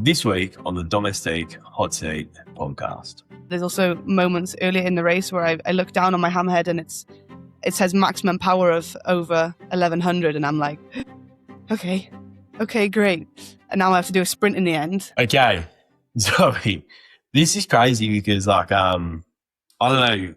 this week on the Domestique Hotseat podcast. There's also moments earlier in the race where I look down on my hammerhead and it says maximum power of over 1100, and I'm like, okay, great. And now I have to do a sprint in the end. Okay, Zoe, this is crazy because I don't know,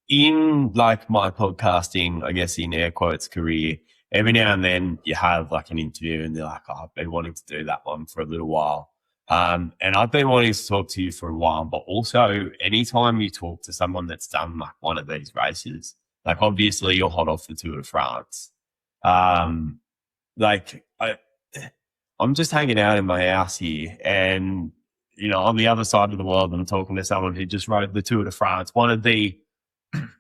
in like my podcasting, I guess in air quotes career, every now and then you have like an interview and they're like, oh, I've been wanting to do that one for a little while. And I've been wanting to talk to you for a while, but also anytime you talk to someone that's done like one of these races, like obviously you're hot off the Tour de France. I'm just hanging out in my house here and, you know, on the other side of the world, I'm talking to someone who just rode the Tour de France, one of the,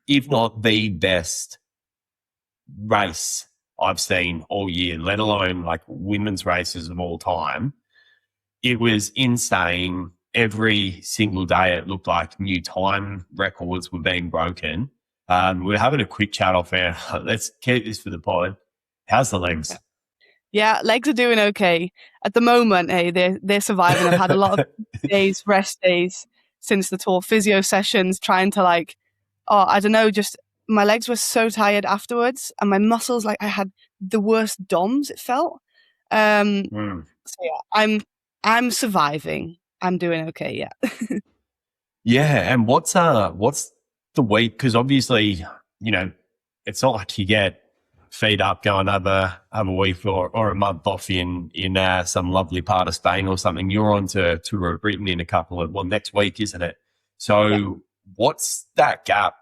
if not the best race I've seen all year, let alone like women's races of all time. It was insane. Every single day it looked like new time records were being broken. We're having a quick chat off air. Let's keep this for the pod. How's the legs? Yeah, legs are doing okay. At the moment, hey, they're surviving. I've had a lot of rest days since the tour, physio sessions, trying to just my legs were so tired afterwards and my muscles, like I had the worst DOMs, it felt. So yeah, I'm surviving. I'm doing okay, yeah. Yeah, and what's the week? Because obviously, you know, it's not like you get feet up, go and have a week or a month off in some lovely part of Spain or something. You're on to Tour of Britain in next week, isn't it? So yeah. What's that gap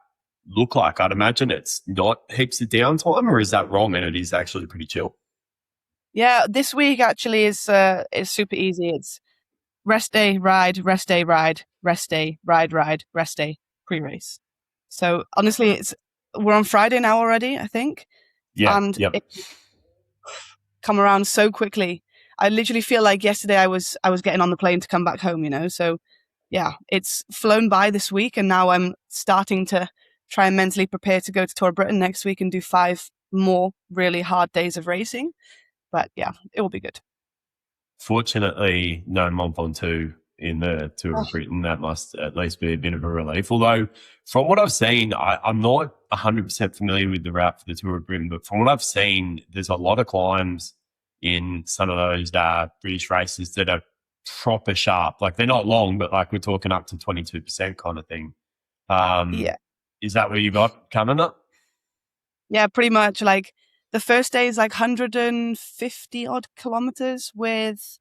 look like? I'd imagine it's not heaps of downtime, or is that wrong and it is actually pretty chill? Yeah, this week actually is super easy. It's rest day, ride, rest day, ride, rest day, ride, rest day, pre-race. So honestly, we're on Friday now already, I think. Yeah, and it come around so quickly. I literally feel like yesterday I was getting on the plane to come back home, you know. So yeah, it's flown by this week, and now I'm starting to try and mentally prepare to go to Tour of Britain next week and do 5 more really hard days of racing. But yeah, it will be good. Fortunately, no Mont Ventoux in the Tour of Britain. That must at least be a bit of a relief. Although, from what I've seen, I'm not 100% familiar with the route for the Tour of Britain, but from what I've seen, there's a lot of climbs in some of those British races that are proper sharp. Like they're not long, but like we're talking up to 22% kind of thing. Yeah. Is that what you got coming up? Yeah, pretty much. Like the first day is like 150 odd kilometers with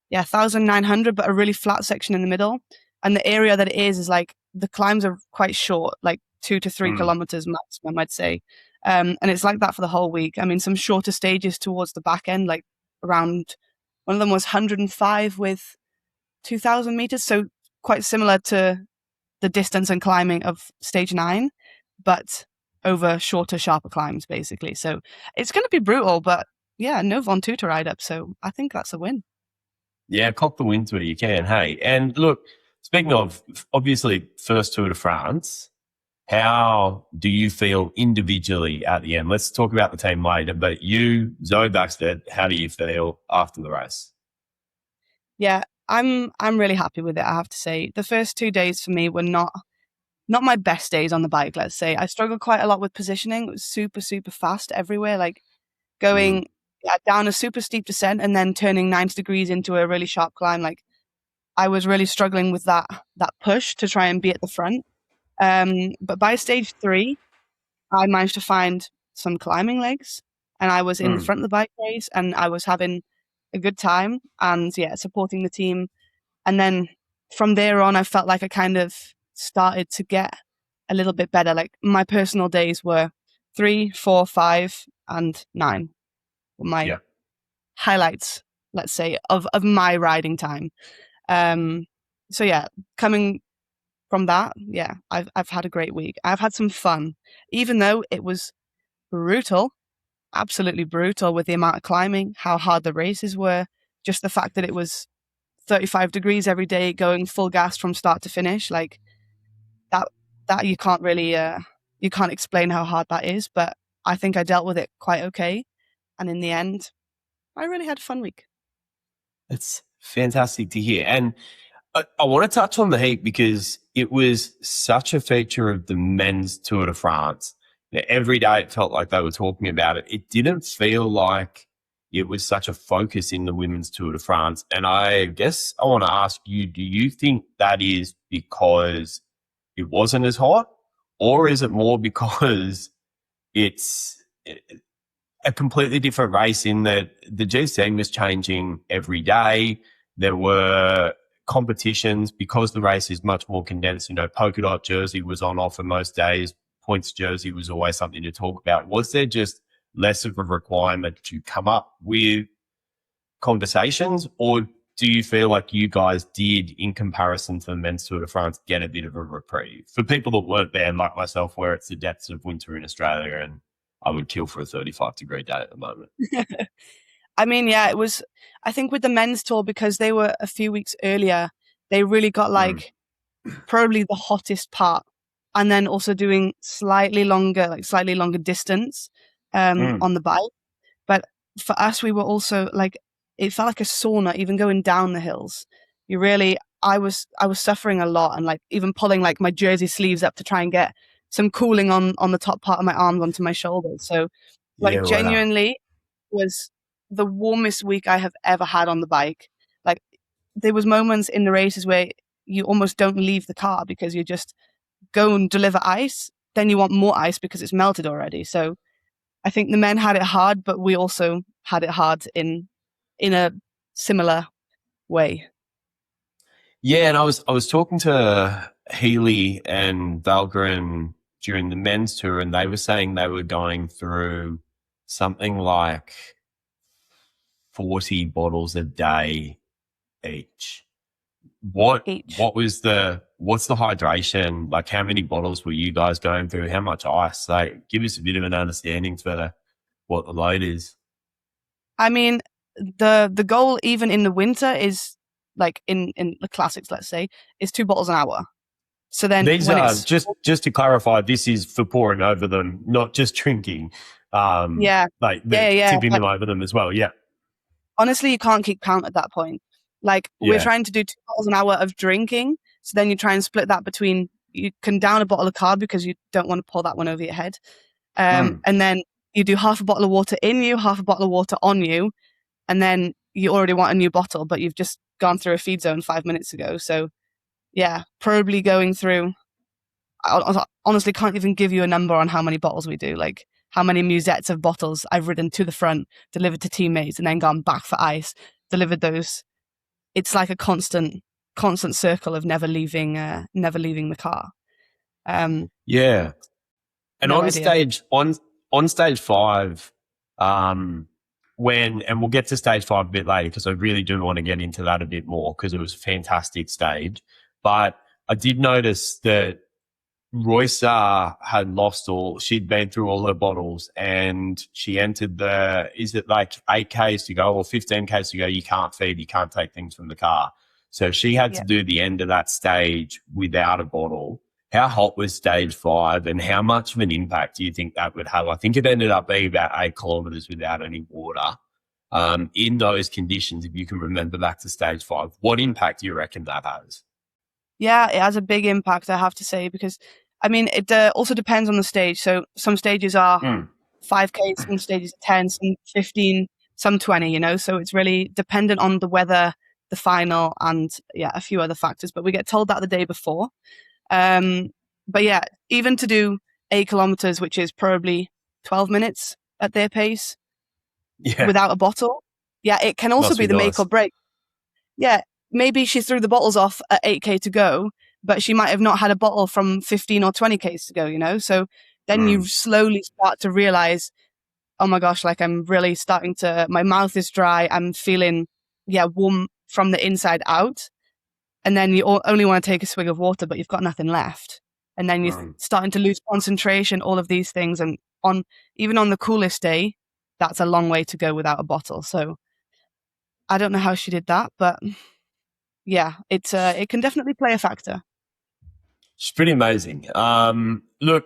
1,900, but a really flat section in the middle. And the area that it is like the climbs are quite short, like 2 to 3 kilometers maximum, I'd say. And it's like that for the whole week. I mean, some shorter stages towards the back end, like around, one of them was 105 with 2,000 meters. So quite similar to the distance and climbing of stage 9, but over shorter, sharper climbs, basically. So it's going to be brutal, but yeah, no Ventoux to ride up. So I think that's a win. Yeah, cop the wins where you can, hey. And look, speaking of, obviously, first Tour de France, how do you feel individually at the end? Let's talk about the team later, but you, Zoe Backstedt, how do you feel after the race? Yeah, I'm really happy with it, I have to say. The first 2 days for me were not my best days on the bike, let's say. I struggled quite a lot with positioning. It was super, super fast everywhere, like going down a super steep descent and then turning 90 degrees into a really sharp climb. Like I was really struggling with that push to try and be at the front. But by stage 3, I managed to find some climbing legs and I was in the front of the bike race and I was having a good time and supporting the team. And then from there on, I felt like I kind of started to get a little bit better. Like my personal days were 3, 4, 5, and 9 were my highlights, let's say, of my riding time. So yeah, coming from that, I've had a great week. I've had some fun, even though it was brutal, absolutely brutal with the amount of climbing, how hard the races were, just the fact that it was 35 degrees every day, going full gas from start to finish. Like that you can't really, you can't explain how hard that is, but I think I dealt with it quite okay. And in the end, I really had a fun week. Fantastic to hear. And I want to touch on the heat because it was such a feature of the men's Tour de France. Every day it felt like they were talking about it. It didn't feel like it was such a focus in the women's Tour de France. And I guess I want to ask you, do you think that is because it wasn't as hot, or is it more because it's a completely different race in that the GC was changing every day? There were competitions because the race is much more condensed. Polka dot jersey was on offer most days. Points jersey was always something to talk about. Was there just less of a requirement to come up with conversations, or do you feel like you guys did, in comparison to the men's Tour de France, get a bit of a reprieve? For people that weren't there, like myself, where it's the depths of winter in Australia and I would kill for a 35-degree day at the moment. I mean, yeah, it was, I think with the men's tour, because they were a few weeks earlier, they really got probably the hottest part, and then also doing slightly longer distance on the bike. But for us, we were also it felt like a sauna, even going down the hills. I was suffering a lot, and even pulling my jersey sleeves up to try and get some cooling on the top part of my arms onto my shoulders. So genuinely was the warmest week I have ever had on the bike. There was moments in the races where you almost don't leave the car because you just go and deliver ice. Then you want more ice because it's melted already. So I think the men had it hard, but we also had it hard in a similar way. Yeah, and I was talking to Healy and Valgren during the men's tour, and they were saying they were going through something like 40 bottles a day each. What's the hydration? How many bottles were you guys going through? How much ice? Give us a bit of an understanding for what the load is. I mean, the goal, even in the winter, is in the classics, let's say, is 2 bottles an hour. So then these are just to clarify, this is for pouring over them, not just drinking. Tipping them over them as well. Yeah. Honestly, you can't keep count at that point. We're trying to do 2 bottles an hour of drinking. So then you try and split that between, you can down a bottle of carb because you don't want to pour that one over your head. And then you do half a bottle of water in you, half a bottle of water on you. And then you already want a new bottle, but you've just gone through a feed zone 5 minutes ago. So yeah, probably going through, I honestly can't even give you a number on how many bottles we do. How many musettes of bottles I've ridden to the front, delivered to teammates, and then gone back for ice, delivered those. It's like a constant circle of never leaving the car. Yeah. And on stage 5, and we'll get to stage 5 a bit later because I really do want to get into that a bit more because it was a fantastic stage. But I did notice that Royce had she'd been through all her bottles and she entered is it 8Ks to go or 15Ks to go? You can't feed, you can't take things from the car. So she had to do the end of that stage without a bottle. How hot was stage 5 and how much of an impact do you think that would have? I think it ended up being about 8 kilometres without any water. In those conditions, if you can remember back to stage 5, what impact do you reckon that has? Yeah, it has a big impact, I have to say, because, I mean, it also depends on the stage. So some stages are 5K, some stages are 10, some 15, some 20, So it's really dependent on the weather, the final, and, a few other factors. But we get told that the day before. But yeah, even to do 8 kilometers, which is probably 12 minutes at their pace without a bottle. Yeah, it can also be the make or break. Yeah, maybe she threw the bottles off at 8K to go, but she might have not had a bottle from 15 or 20Ks to go, So then you slowly start to realize, oh my gosh, I'm really starting to, my mouth is dry. I'm feeling, warm from the inside out. And then you only want to take a swig of water, but you've got nothing left. And then you're starting to lose concentration, all of these things. And even on the coolest day, that's a long way to go without a bottle. So I don't know how she did that, but yeah, it can definitely play a factor. It's pretty amazing. Look,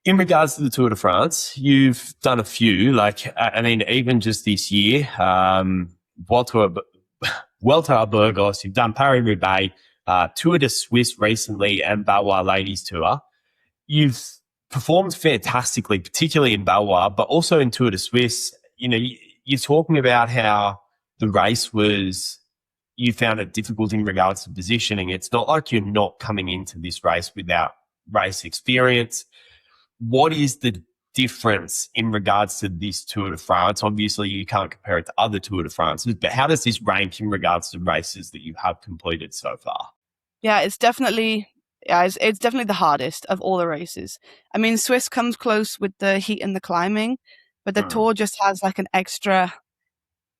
in regards to the Tour de France, you've done a few, even just this year, Vuelta a Burgos, you've done Paris-Roubaix, Tour de Suisse recently, and Valois Ladies Tour. You've performed fantastically, particularly in Valois, but also in Tour de Suisse. You know, you're talking about how the race was, you found it difficult in regards to positioning. It's not like you're not coming into this race without race experience. What is the difference in regards to this Tour de France? Obviously, you can't compare it to other Tour de France's, but how does this rank in regards to races that you have completed so far? Yeah, it's definitely the hardest of all the races. I mean, Swiss comes close with the heat and the climbing, but the Tour just has like an extra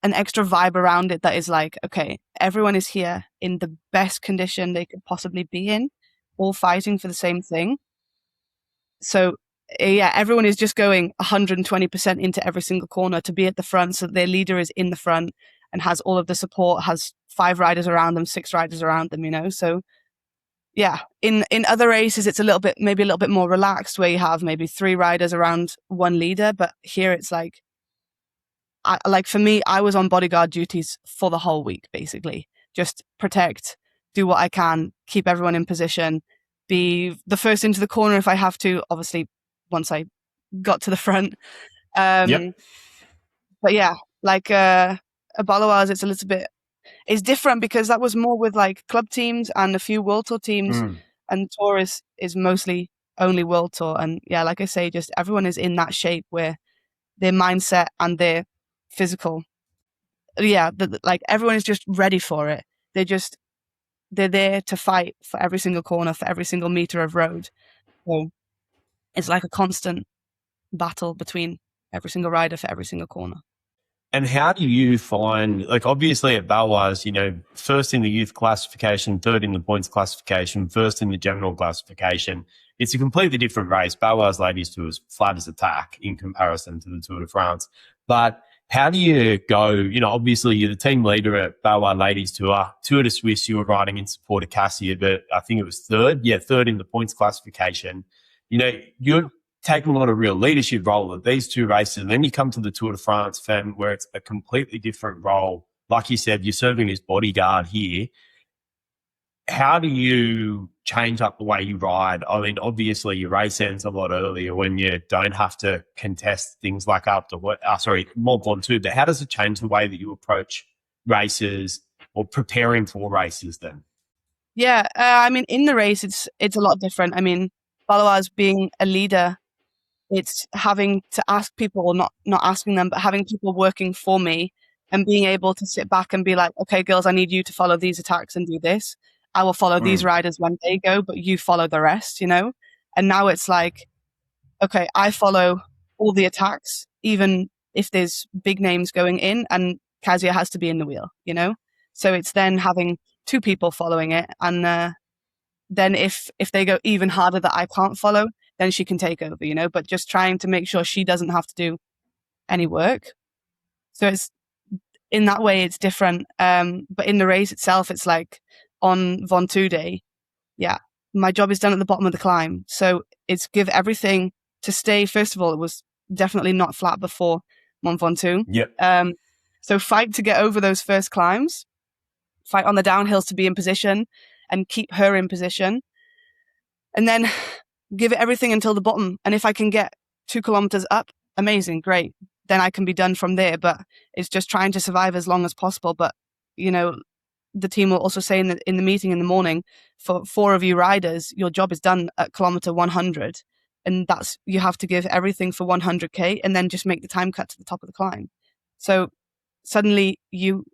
vibe around it that is like, okay, everyone is here in the best condition they could possibly be in, all fighting for the same thing. So yeah, everyone is just going 120% into every single corner to be at the front, so their leader is in the front and has all of the support, has 5 riders around them, 6 riders around them, you know. So yeah, in other races it's maybe a little bit more relaxed, where you have maybe 3 riders around one leader, but here it's like, for me, I was on bodyguard duties for the whole week, basically. Just protect, do what I can, keep everyone in position, be the first into the corner if I have to, obviously, once I got to the front. Yep. But yeah, like a Baloise, it's a little bit, it's different because that was more with like club teams and a few World Tour teams, and Tour is mostly only World Tour. And yeah, like I say, just everyone is in that shape where their mindset and their physical, like everyone is just ready for it. They're there to fight for every single corner, for every single meter of road. So it's like a constant battle between every single rider for every single corner. And how do you find, like obviously at Baloise, you know, first in the youth classification, third in the points classification, first in the general classification, it's a completely different race. Baloise Ladies Tour is flat as a tack in comparison to the Tour de France. But how do you go, you know, obviously you're the team leader at Baloise Ladies Tour. Tour de Suisse, you were riding in support of Cassia, but I think it was third in the points classification. You know, you're taking on a real leadership role at these 2 races, and then you come to the Tour de France Femmes, where it's a completely different role. Like you said, you're serving as bodyguard here. How do you change up the way you ride? I mean, obviously your race ends a lot earlier when you don't have to contest things like Mont Ventoux, but how does it change the way that you approach races or preparing for races then? Yeah, I mean, in the race, it's a lot different. I mean, Baloise being a leader, it's having to ask people, or not asking them, but having people working for me and being able to sit back and be like, okay, girls, I need you to follow these attacks and do this. I will follow these riders when they go, but you follow the rest, you know? And now it's like, okay, I follow all the attacks, even if there's big names going in, and Kasia has to be in the wheel, you know? So it's then having 2 people following it. And then if they go even harder that I can't follow, then she can take over, you know? But just trying to make sure she doesn't have to do any work. So it's, in that way, it's different. But in the race itself, it's like on Ventoux Day, yeah, my job is done at the bottom of the climb. So it's give everything to stay. First of all, it was definitely not flat before Mont Ventoux. Yep. So fight to get over those first climbs, fight on the downhills to be in position and keep her in position. And then give it everything until the bottom. And if I can get 2 kilometers up, amazing, great. Then I can be done from there. But it's just trying to survive as long as possible. But, you know, the team will also say in the meeting in the morning, for 4 of you riders, your job is done at kilometer 100. And that's, you have to give everything for 100K and then just make the time cut to the top of the climb. So suddenly you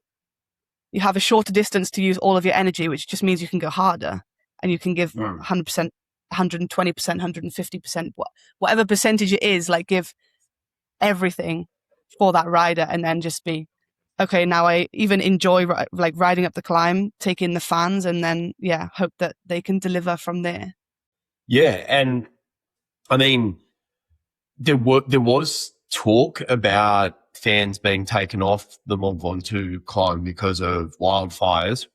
have a shorter distance to use all of your energy, which just means you can go harder and you can give 100%. 120%, 150%, whatever percentage it is, like give everything for that rider, and then just be, okay, now I even enjoy like riding up the climb, take in the fans, and then, yeah, hope that they can deliver from there. Yeah. And I mean, there was talk about fans being taken off the Mont Ventoux climb because of wildfires.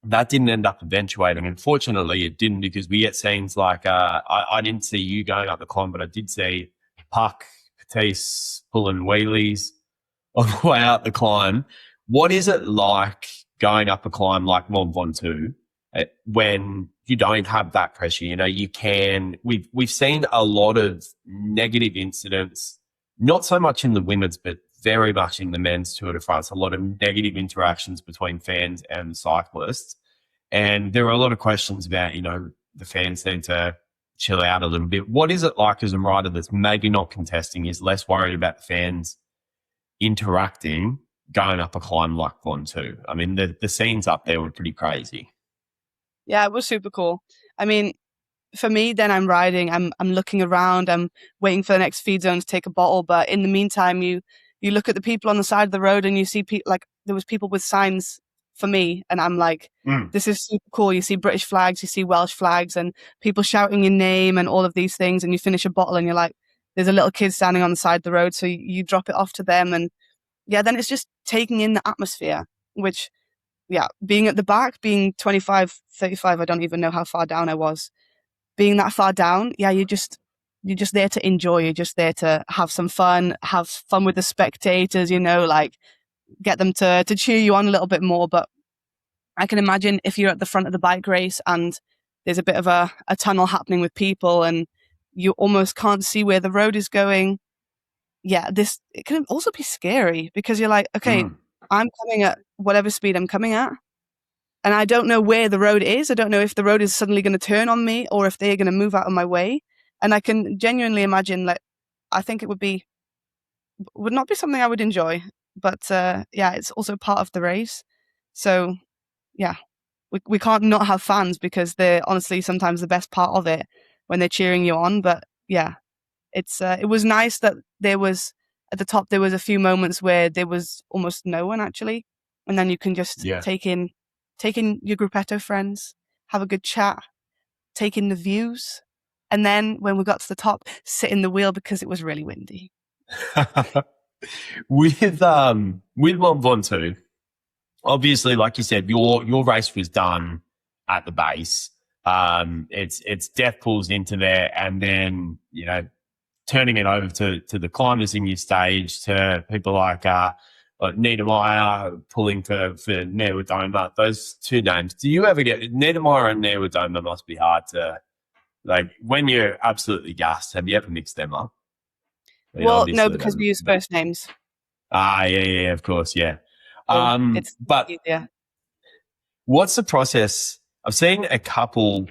That didn't end up eventuating. Unfortunately, it didn't, because we get scenes like, I didn't see you going up the climb, but I did see Puck, Patisse pulling wheelies on the way out the climb. What is it like going up a climb like Mont Ventoux, when you don't have that pressure, we've seen a lot of negative incidents, not so much in the women's, but very much in the men's Tour de France, a lot of negative interactions between fans and cyclists. And there are a lot of questions about, the fans need to chill out a little bit. What is it like as a rider that's maybe not contesting, is less worried about the fans interacting, going up a climb like Ventoux? I mean, the scenes up there were pretty crazy. Yeah, it was super cool. I mean, for me, then I'm riding, I'm looking around, I'm waiting for the next feed zone to take a bottle. But in the meantime, you look at the people on the side of the road and you see people, like there was people with signs for me. And I'm like, this is super cool. You see British flags, you see Welsh flags and people shouting your name and all of these things. And you finish a bottle and you're like, there's a little kid standing on the side of the road. So you drop it off to them. And yeah, then it's just taking in the atmosphere, which, yeah, being at the back, being 25, 35, I don't even know how far down I was. Being that far down, yeah, you're just there to enjoy. You're just there to have some fun, have fun with the spectators, like get them to cheer you on a little bit more. But I can imagine if you're at the front of the bike race and there's a bit of a tunnel happening with people and you almost can't see where the road is going. Yeah, it can also be scary because you're like, okay, I'm coming at whatever speed I'm coming at. And I don't know where the road is. I don't know if the road is suddenly going to turn on me or if they're going to move out of my way. And I can genuinely imagine, I think it would not be something I would enjoy. But yeah, it's also part of the race. So yeah, we can't not have fans because they're honestly sometimes the best part of it when they're cheering you on. But yeah, it was nice that there was, at the top, there was a few moments where there was almost no one actually. And then you can just take in your gruppetto friends, have a good chat, take in the views. And then when we got to the top, sit in the wheel because it was really windy. With Mont Ventoux, obviously, like you said, your race was done at the base. It's death pulls into there and then, turning it over to the climbers in your stage, to people like Niedermaier pulling for Niewiadoma, those two names. Do you ever get Niedermaier and Niewiadoma? Must be hard to, when you're absolutely gassed. Have you ever mixed them up? Well, no, because we use first names. Yeah, of course, yeah. But easier. What's the process? I've seen a couple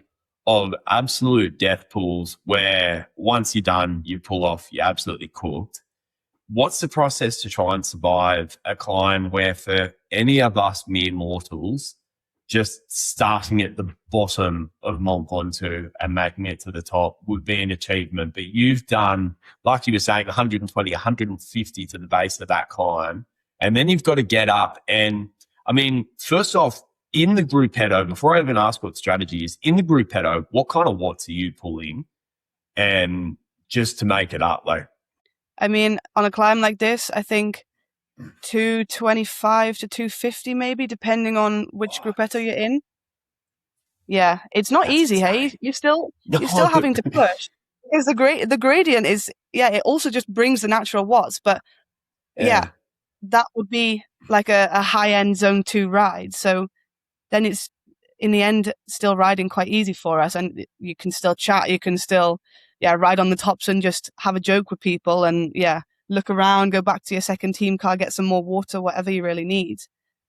of absolute death pulls where once you're done, you pull off, you're absolutely cooked. What's the process to try and survive a climb where for any of us mere mortals, just starting at the bottom of Mont Ventoux and making it to the top would be an achievement? But you've done, like you were saying, 120, 150 to the base of that climb. And then you've got to get up. And I mean, first off, in the gruppetto, before I even ask what strategy is, in the gruppetto, what kind of watts are you pulling? And just to make it up, I mean, on a climb like this, I think 225 to 250 maybe, depending on which gruppetto you're in. Yeah, it's not easy, hey? You're still having to push. Because the gradient is, it also just brings the natural watts, but yeah that would be like a high-end zone 2 ride. So then it's, in the end, still riding quite easy for us. And you can still chat, you can still, ride on the tops and just have a joke with people and, look around, go back to your second team car, get some more water, whatever you really need.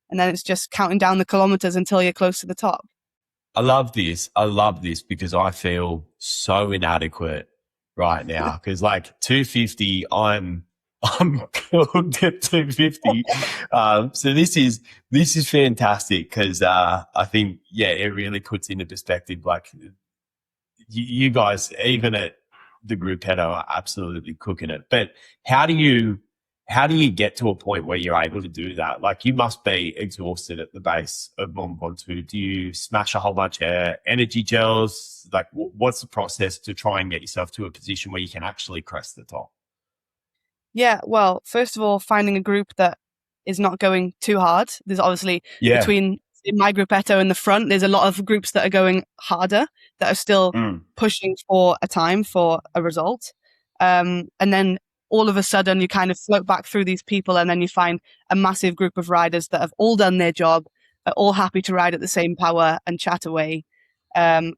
And then it's just counting down the kilometers until you're close to the top. I love this because I feel so inadequate right now. Because 250, I'm cooked at 250. So this is fantastic because I think it really puts into perspective you guys, even at the gruppetto, are absolutely cooking it. But how do you get to a point where you're able to do that? You must be exhausted at the base of Mont Ventoux. Do you smash a whole bunch of energy gels? What's the process to try and get yourself to a position where you can actually crest the top? Yeah, well, first of all, finding a group that is not going too hard. There's obviously between my gruppetto and the front, there's a lot of groups that are going harder, that are still pushing for a time, for a result. And then all of a sudden you kind of float back through these people and then you find a massive group of riders that have all done their job. all happy to ride at the same power and chat away. And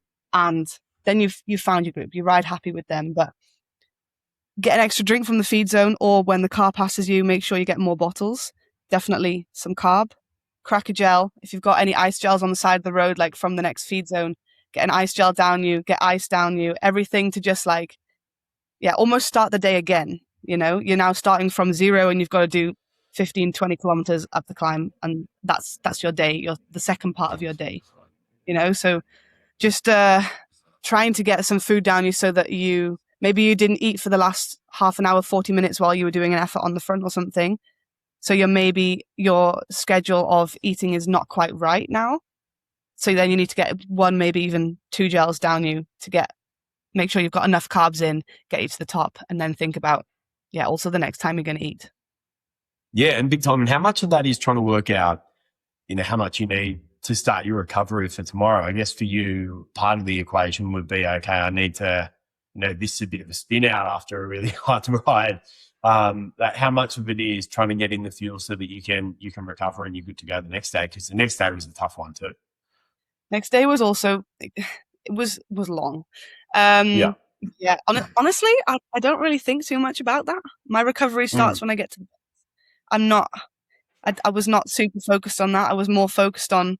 then you've found your group, you ride happy with them, but get an extra drink from the feed zone, or when the car passes you, make sure you get more bottles. Definitely some carb, crack a gel. If you've got any ice gels on the side of the road, like from the next feed zone, get an ice gel down you, get ice down you, everything to just like, almost start the day again. You know, you're now starting from zero and you've got to do 15, 20 kilometers up the climb. And that's your day, the second part of your day, you know? So just trying to get some food down you so that maybe you didn't eat for the last half an hour, 40 minutes while you were doing an effort on the front or something. So your schedule of eating is not quite right now. So then you need to get one, maybe even 2 gels down you to make sure you've got enough carbs in, get you to the top, and then think about, also the next time you're going to eat. Yeah, and big time. And how much of that is trying to work out, how much you need to start your recovery for tomorrow? I guess for you, part of the equation would be, okay, I need to, this is a bit of a spin out after a really hard ride. How much of it is trying to get in the fuel so that you can recover and you're good to go the next day? Because the next day was a tough one too. Next day was also, it was long. Honestly, I don't really think too much about that. My recovery starts when I get to the I was not super focused on that. I was more focused on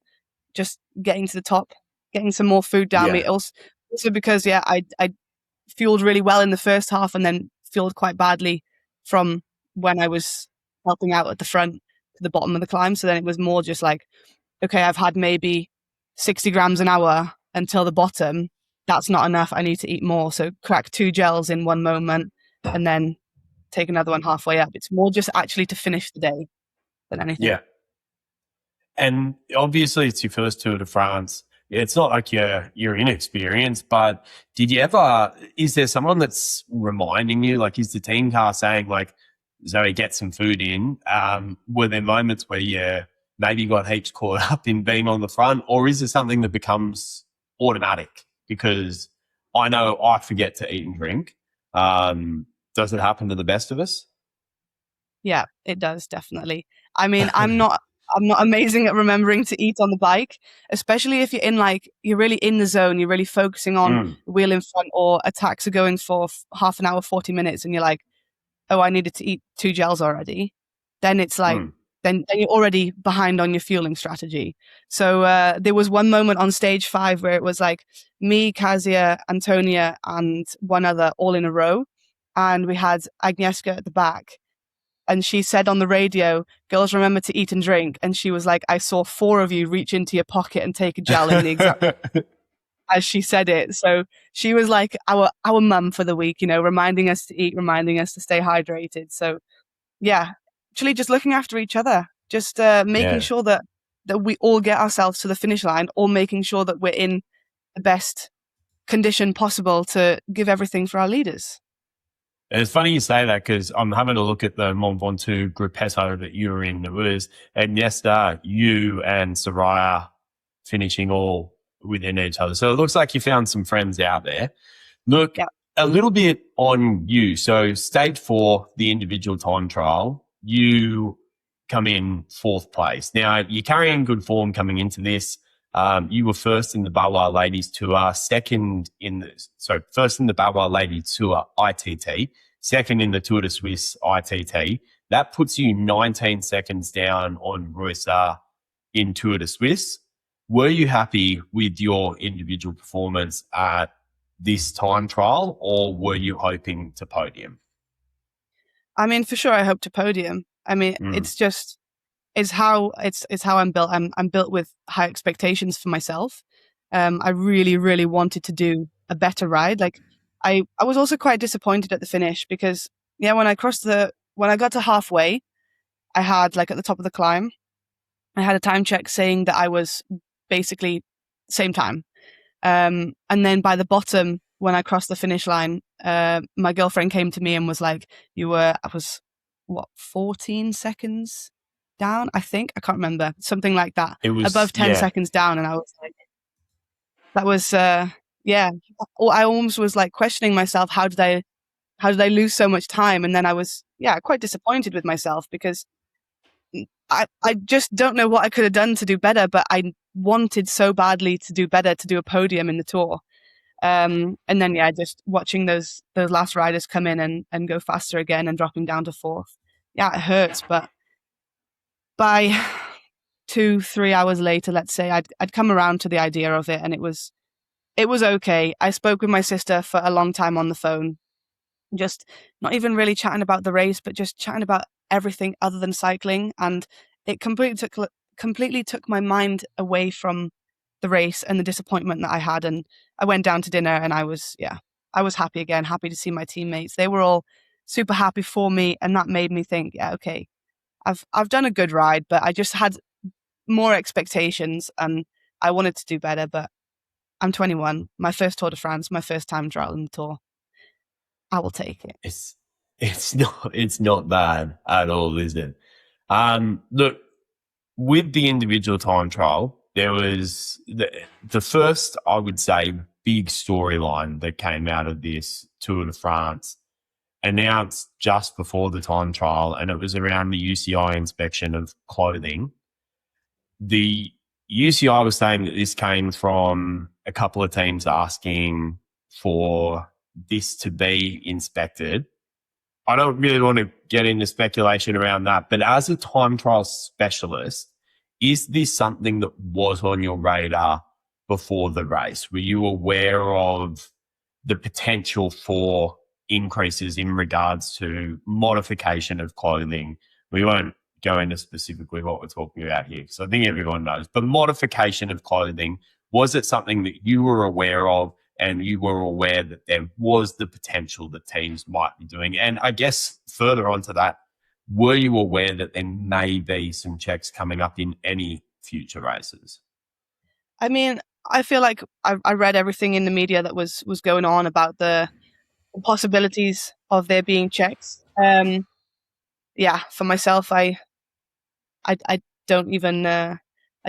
just getting to the top, getting some more food down me. Also because, I fueled really well in the first half and then fueled quite badly from when I was helping out at the front to the bottom of the climb. So then it was more just like, okay, I've had maybe 60 grams an hour until the bottom. That's not enough. I need to eat more. So crack 2 gels in one moment and then take another one halfway up. It's more just actually to finish the day than anything. Yeah. And obviously it's your first Tour de France. It's not like you're inexperienced, but is there someone that's reminding you, like is the team car saying like, Zoe, get some food in? Were there moments where you maybe got heaps caught up in being on the front, or is it something that becomes automatic? Because I know I forget to eat and drink. Does it happen to the best of us? Yeah, it does, definitely. I mean, I'm not amazing at remembering to eat on the bike, especially if you're really in the zone, you're really focusing on the wheel in front, or attacks are going for half an hour, 40 minutes, and you're like, oh, I needed to eat 2 gels already. Then it's like, then you're already behind on your fueling strategy. So there was one moment on stage 5 where it was like me, Kasia, Antonia, and one other all in a row. And we had Agnieszka at the back. And she said on the radio, girls, remember to eat and drink. And she was like, I saw 4 of you reach into your pocket and take a gel in the exact as she said it. So she was like our mum for the week, reminding us to eat, reminding us to stay hydrated. So yeah, actually just looking after each other, just making sure that we all get ourselves to the finish line, or making sure that we're in the best condition possible to give everything for our leaders. It's funny you say that, because I'm having a look at the Mont Ventoux gruppetto that you were in. It was Agnieszka, you and Soraya finishing all within each other. So it looks like you found some friends out there. Look, a little bit on you. So stage 4, the individual time trial, you come in 4th place. Now, you're carrying good form coming into this. You were first in the Balois Ladies Tour, first in the Balois Ladies Tour ITT, second in the Tour de Suisse ITT. That puts you 19 seconds down on Reusser in Tour de Suisse. Were you happy with your individual performance at this time trial, or were you hoping to podium? I mean, for sure, I hope to podium. I mean, it's how I'm built. I'm built with high expectations for myself. I really, really wanted to do a better ride. Like I was also quite disappointed at the finish, because when I got to halfway, I had, like, at the top of the climb, I had a time check saying that I was basically same time. And then by the bottom, when I crossed the finish line, my girlfriend came to me and was like, I was 14 seconds down, I think. I can't remember. Something like that. It was above 10 seconds down. And I was like, that was, I almost was like questioning myself. How did I lose so much time? And then I was, quite disappointed with myself, because I just don't know what I could have done to do better, but I wanted so badly to do better, to do a podium in the Tour. And then, just watching those last riders come in and go faster again and dropping down to fourth. Yeah, it hurts, but by 2-3 hours later, let's say, I'd come around to the idea of it, and it was okay. I spoke with my sister for a long time on the phone, just not even really chatting about the race, but just chatting about everything other than cycling. And it completely took my mind away from the race and the disappointment that I had. And I went down to dinner, and I was happy again, happy to see my teammates. They were all super happy for me. And that made me think, okay, I've done a good ride, but I just had more expectations and I wanted to do better. But I'm 21, my first Tour de France, my first time trialing the Tour. I will take it. It's not bad at all, is it? Look, with the individual time trial, there was the first, I would say, big storyline that came out of this Tour de France announced just before the time trial, and it was around the UCI inspection of clothing. The UCI was saying that this came from a couple of teams asking for this to be inspected. I don't really want to get into speculation around that, but as a time trial specialist, is this something that was on your radar before the race? Were you aware of the potential for increases in regards to modification of clothing? We won't go into specifically what we're talking about here, because I think everyone knows, but modification of clothing, was it something that you were aware of, and you were aware that there was the potential that teams might be doing? And I guess further on to that, were you aware that there may be some checks coming up in any future races? I mean, I feel like I read everything in the media that was going on about the possibilities of there being checks. For myself, I don't even I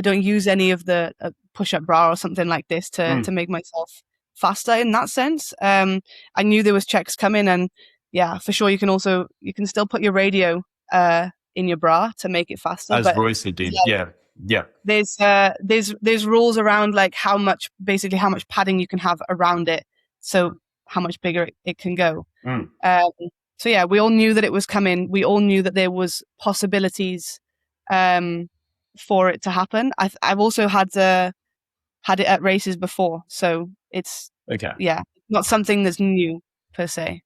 don't use any of the push-up bra or something like this to make myself faster in that sense. I knew there was checks coming, and for sure you can still put your radio in your bra to make it faster. As Royce did, yeah. There's rules around like how much padding you can have around it, so how much bigger it can go. We all knew that it was coming. We all knew that there was possibilities for it to happen. I've also had it at races before, so it's not something that's new per se.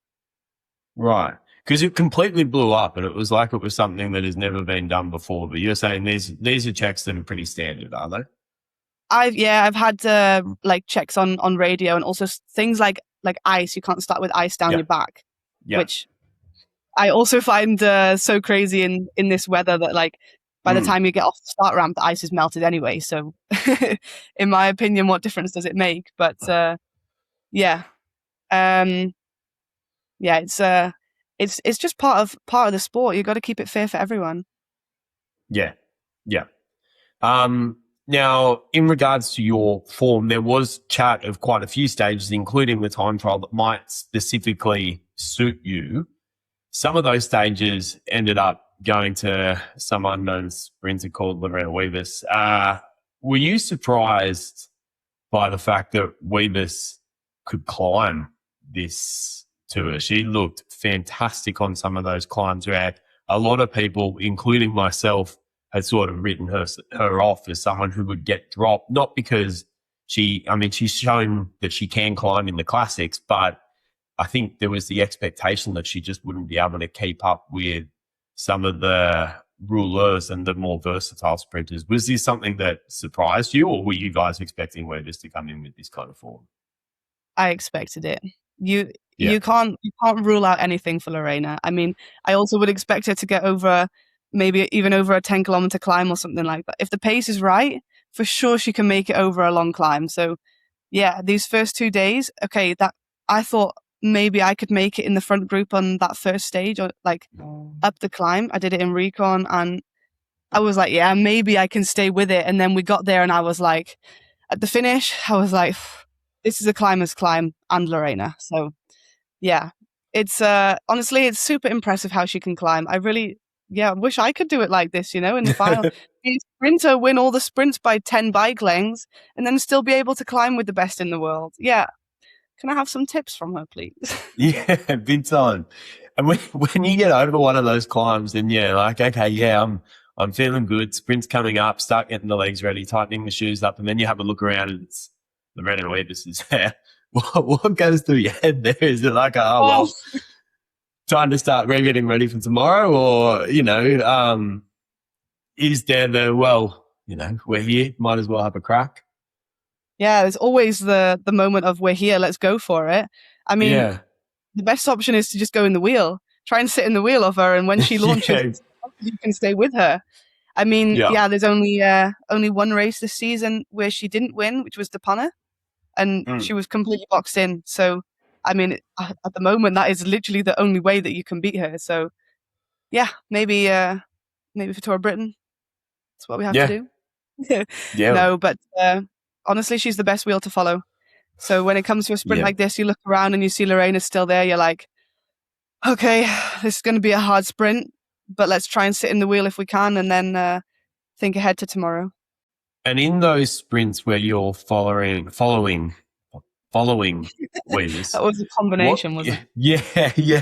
Right, because it completely blew up, and it was like it was something that has never been done before. But you're saying these are checks that are pretty standard, are they? I've had like checks on radio, and also things like ice. You can't start with ice down your back, which I also find so crazy in this weather that like by the time you get off the start ramp, the ice is melted anyway. So in my opinion, what difference does it make? But it's just part of the sport. You got to keep it fair for everyone. Yeah. Now, in regards to your form, there was chat of quite a few stages, including the time trial, that might specifically suit you. Some of those stages ended up going to some unknown sprinter called Lorena Wiebes. Were you surprised by the fact that Wiebes could climb this tour? She looked fantastic on some of those climbs where a lot of people, including myself, had sort of written her off as someone who would get dropped, not because she's shown that she can climb in the classics, but I think there was the expectation that she just wouldn't be able to keep up with some of the rouleurs and the more versatile sprinters. Was this something that surprised you, or were you guys expecting Wiebes to come in with this kind of form? I expected it. You can't rule out anything for Lorena. I mean, I also would expect her to get over, maybe even over a 10-kilometer climb or something like that. If the pace is right, for sure she can make it over a long climb. So these first 2 days, that I thought maybe I could make it in the front group on that first stage, or like up the climb. I did it in recon, and I was like, maybe I can stay with it. And then we got there, and I was like, at the finish, I was like, this is a climber's climb and Lorena. So it's honestly, it's super impressive how she can climb. I really yeah, I wish I could do it like this, in the final. Be a sprinter, win all the sprints by 10 bike lengths, and then still be able to climb with the best in the world. Yeah. Can I have some tips from her, please? Yeah, big time. And when you get over one of those climbs, then like, okay, yeah, I'm feeling good. Sprint's coming up. Start getting the legs ready, tightening the shoes up, and then you have a look around, and it's Lorena Wiebes is there. What goes through your head there? Is it like, time to start getting ready for tomorrow, or is there we're here, might as well have a crack? Yeah, there's always the moment of we're here, let's go for it. I mean, the best option is to just go in the wheel. Try and sit in the wheel of her, and when she launches, you can stay with her. I mean, there's only one race this season where she didn't win, which was Depana, and she was completely boxed in. So, I mean, at the moment, that is literally the only way that you can beat her. So, yeah, maybe for Tour of Britain, that's what we have to do. No, but honestly, she's the best wheel to follow. So when it comes to a sprint like this, you look around and you see Lorena still there. You're like, okay, this is going to be a hard sprint, but let's try and sit in the wheel if we can, and then think ahead to tomorrow. And in those sprints where you're following Wiebes, that was a combination, wasn't it? Yeah.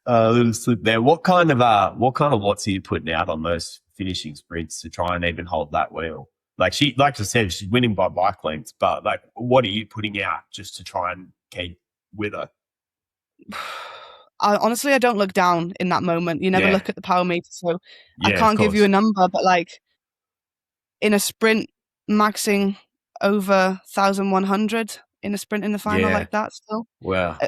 A little slip there. What kind of watts are you putting out on those finishing sprints to try and even hold that wheel? Like I said, she's winning by bike lengths, but like, what are you putting out just to try and keep with her? Honestly, I don't look down in that moment. You never look at the power meter, so I can't give you a number, but like in a sprint, maxing over 1,100 in a sprint in the final like that still. Wow.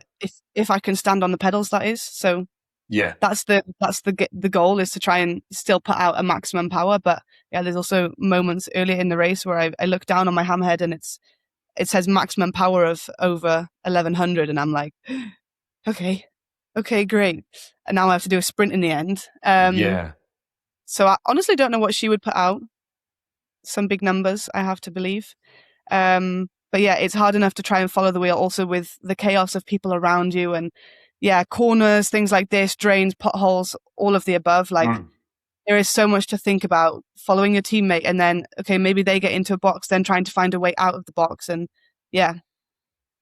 If I can stand on the pedals, that is. So yeah, that's the goal, is to try and still put out a maximum power. But yeah, there's also moments earlier in the race where I look down on my hammerhead and it says maximum power of over 1,100, and I'm like, okay, great. And now I have to do a sprint in the end. So I honestly don't know what she would put out. Some big numbers, I have to believe. But yeah, it's hard enough to try and follow the wheel also with the chaos of people around you, and corners, things like this, drains, potholes, all of the above. Like there is so much to think about, following your teammate, and then, okay, maybe they get into a box, then trying to find a way out of the box. And you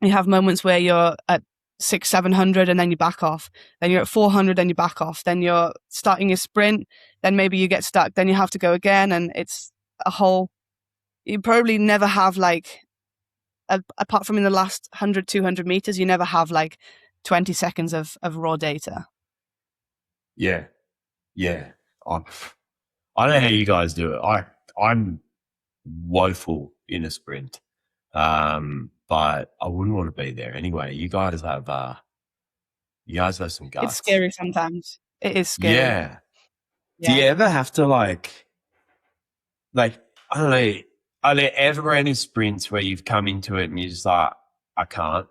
have moments where you're at 600-700 and then you back off, then you're at 400 and you back off, then you're starting your sprint, then maybe you get stuck, then you have to go again, and it's a whole, you probably never have like, apart from in the last 100-200 meters, you never have like 20 seconds of raw data. Yeah. I don't know how you guys do it. I'm woeful in a sprint, but I wouldn't want to be there anyway. You guys have some guts. It's scary sometimes. It is scary. Yeah. Do you ever have to like I don't know, are there ever any sprints where you've come into it and you're just like, I can't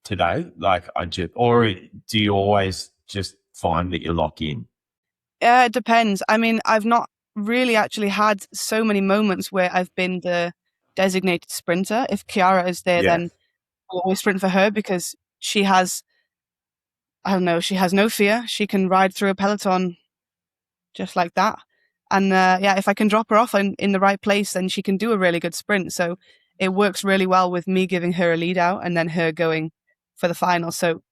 today? Or do you always just find that you lock in? Yeah, it depends. I mean, I've not really actually had so many moments where I've been the designated sprinter. If Chiara is there, then I'll always sprint for her, because she has no fear. She can ride through a peloton just like that. And if I can drop her off in the right place, then she can do a really good sprint. So it works really well with me giving her a lead out and then her going for the final. So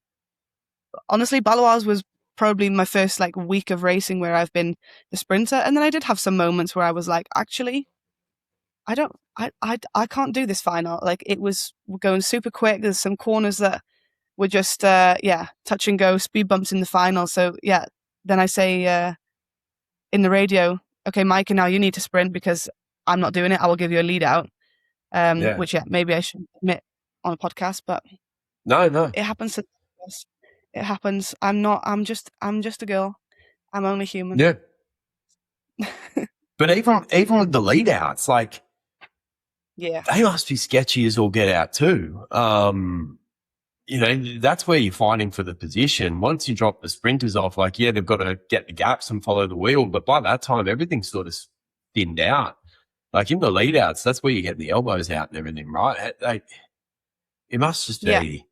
honestly, Baloise was probably my first week of racing where I've been the sprinter. And then I did have some moments where I was like, actually, I can't do this final. It was going super quick. There's some corners that were just, touch and go, speed bumps in the final. So then I say in the radio, okay, Micah, now you need to sprint because I'm not doing it. I will give you a lead out. Which maybe I should admit on a podcast, but no, it happens to us. It happens. I'm just a girl. I'm only human. Yeah. But even with the lead outs, they must be sketchy as all get out too. That's where you're fighting for the position. Once you drop the sprinters off, they've got to get the gaps and follow the wheel. But by that time, everything's sort of thinned out. In the lead outs, that's where you get the elbows out and everything, right? It must just be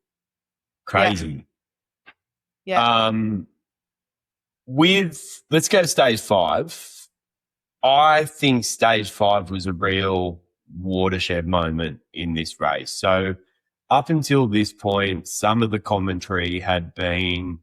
crazy. Yeah. Let's go to stage 5. I think stage 5 was a real watershed moment in this race. So up until this point, some of the commentary had been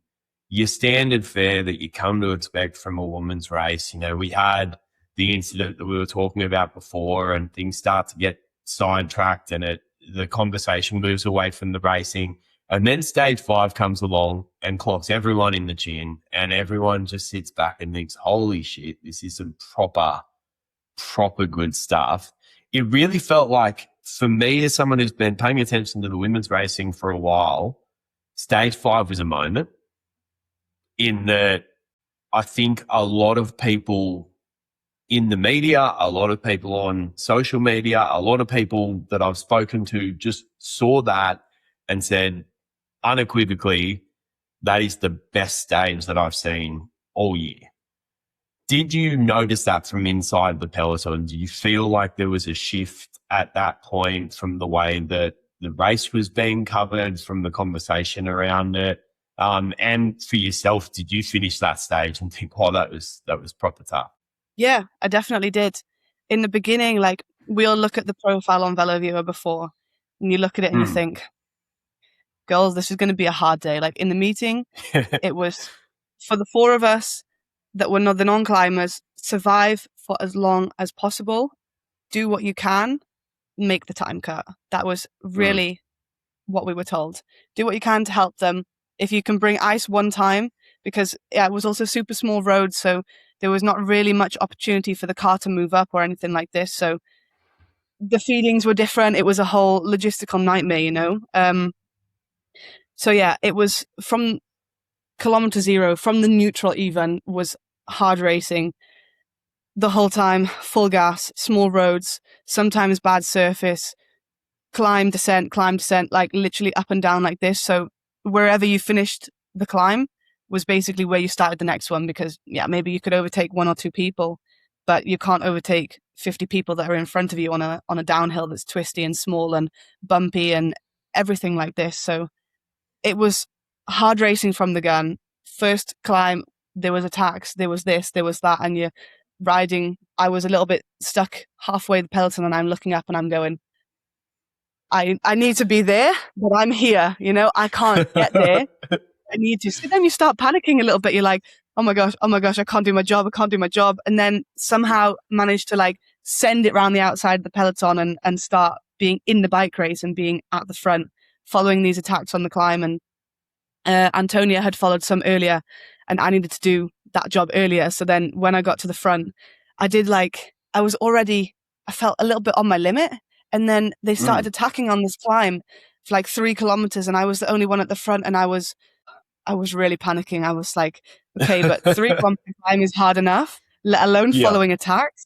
your standard fare that you come to expect from a women's race. You know, we had the incident that we were talking about before, and things start to get sidetracked, and the conversation moves away from the racing. And then stage 5 comes along and clocks everyone in the chin, and everyone just sits back and thinks, holy shit, this is some proper good stuff. It really felt like, for me, as someone who's been paying attention to the women's racing for a while, stage 5 was a moment in that I think a lot of people in the media, a lot of people on social media, a lot of people that I've spoken to just saw that and said unequivocally, that is the best stage that I've seen all year. Did you notice that from inside the peloton? Do you feel like there was a shift at that point from the way that the race was being covered, from the conversation around it? And for yourself, did you finish that stage and think, oh, that was proper tough? Yeah, I definitely did. In the beginning, like, we'll look at the profile on VeloViewer before, and you look at it and you think, girls, this is going to be a hard day. Like, in the meeting, it was for the 4 of us that were not the non-climbers, survive for as long as possible, do what you can, make the time cut. That was really what we were told. Do what you can to help them. If you can bring ice one time, because it was also super small roads, so there was not really much opportunity for the car to move up or anything like this. So the feelings were different. It was a whole logistical nightmare, you know? So yeah, it was from kilometer 0, from the neutral even, was hard racing the whole time, full gas, small roads, sometimes bad surface, climb, descent, like literally up and down like this. So wherever you finished the climb was basically where you started the next one, because yeah, maybe you could overtake 1 or 2 people, but you can't overtake 50 people that are in front of you on a downhill that's twisty and small and bumpy and everything like this. So it was hard racing from the gun. First climb, there was attacks, there was this, there was that, and you're riding. I was a little bit stuck halfway the peloton, and I'm looking up and I'm going, I need to be there, but I'm here, you know, I can't get there. I need to. So then you start panicking a little bit. You're like, oh my gosh, I can't do my job. And then somehow manage to like send it around the outside of the peloton and start being in the bike race and being at the front, following these attacks on the climb. And Antonia had followed some earlier, and I needed to do that job earlier. So then when I got to the front, I felt a little bit on my limit. And then they started attacking on this climb for like 3 kilometers, and I was the only one at the front, and I was really panicking. I was like, okay, but 3 kilometer climb is hard enough, let alone following attacks.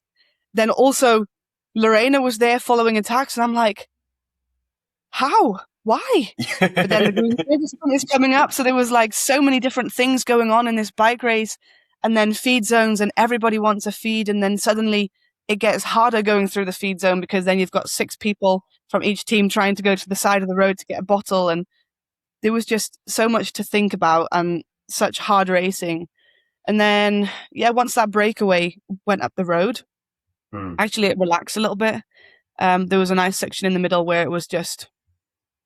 Then also Lorena was there following attacks, and I'm like, how? Why? But then the green service is coming up, so there was like so many different things going on in this bike race, and then feed zones, and everybody wants a feed, and then suddenly it gets harder going through the feed zone, because then you've got 6 people from each team trying to go to the side of the road to get a bottle, and there was just so much to think about and such hard racing. And then, yeah, once that breakaway went up the road, actually it relaxed a little bit. There was a nice section in the middle where it was just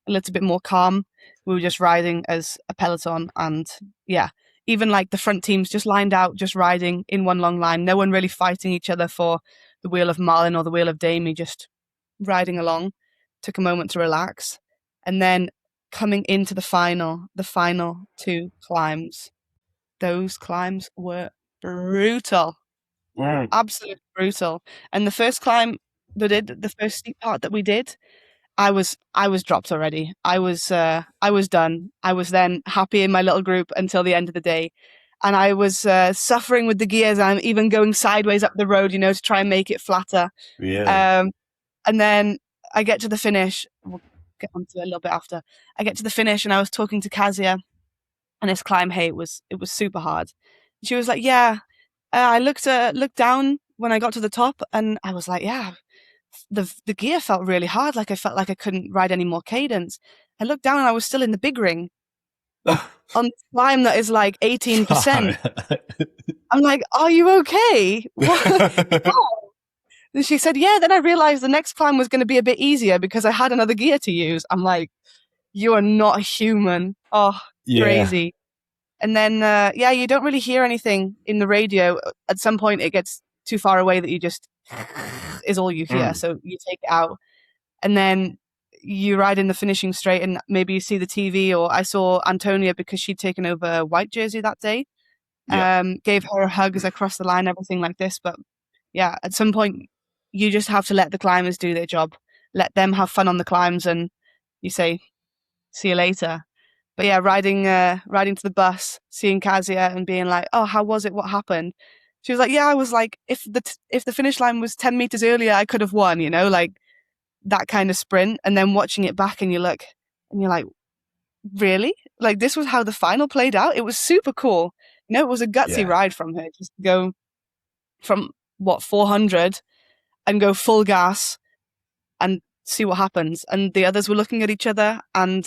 a little bit more calm. We were just riding as a peloton, and yeah, even like the front teams just lined out, just riding in one long line. No one really fighting each other for the wheel of Marlin or the wheel of Damie, just riding along. Took a moment to relax. And then coming into the final 2 climbs, those climbs were brutal. Absolutely brutal. And the first climb the first steep part that we did, I was dropped already. I was done. I was then happy in my little group until the end of the day. And I was suffering with the gears. I'm even going sideways up the road, you know, to try and make it flatter. Yeah. And then I get to the finish. We'll get onto it a little bit after. I get to the finish, and I was talking to Kazia, and this climb, hey, it was super hard. She was like, yeah. I looked down when I got to the top, and I was like, yeah, the gear felt really hard. Like I felt like I couldn't ride any more cadence. I looked down, and I was still in the big ring. on this climb that is like 18%. I'm like, are you okay? What? And she said, yeah, then I realized the next climb was going to be a bit easier because I had another gear to use. I'm like, you are not human. Oh, crazy. And then, you don't really hear anything in the radio. At some point, it gets too far away that you just is all you hear. So you take it out. And then you ride in the finishing straight and maybe you see the TV, or I saw Antonia because she'd taken over a white jersey that day. Gave her a hug as I crossed the line, everything like this. But yeah, at some point, you just have to let the climbers do their job. Let them have fun on the climbs and you say, see you later. But yeah, riding to the bus, seeing Kasia and being like, oh, how was it? What happened? She was like, yeah, I was like, if the finish line was 10 meters earlier, I could have won, like that kind of sprint. And then watching it back and you look and you're like, really? Like this was how the final played out? It was super cool. It was a gutsy ride from her, just to go from 400 and go full gas and see what happens. And the others were looking at each other and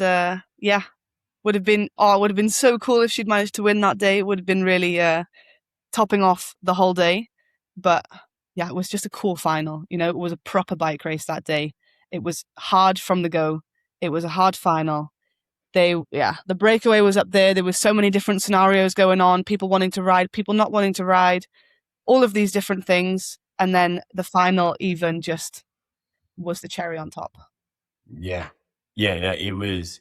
would have been so cool if she'd managed to win that day. It would have been really topping off the whole day. But yeah, it was just a cool final. It was a proper bike race that day. It was hard from the go. It was a hard final. The breakaway was up there. There were so many different scenarios going on, people wanting to ride, people not wanting to ride, all of these different things. And then the final even just was the cherry on top. Yeah, it was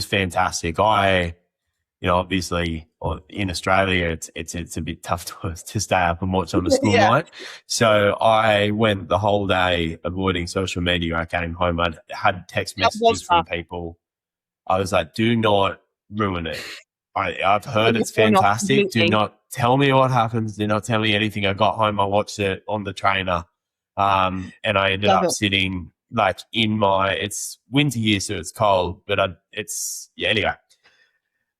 fantastic. Obviously in Australia, it's a bit tough to stay up and watch on a school night. So I went the whole day avoiding social media. I came home, I had text messages from people. I was like, do not ruin it. I've heard it's fantastic. Do not tell me what happens. Do not tell me anything. I got home, I watched it on the trainer, and I ended up sitting like it's winter here, so it's cold, but anyway,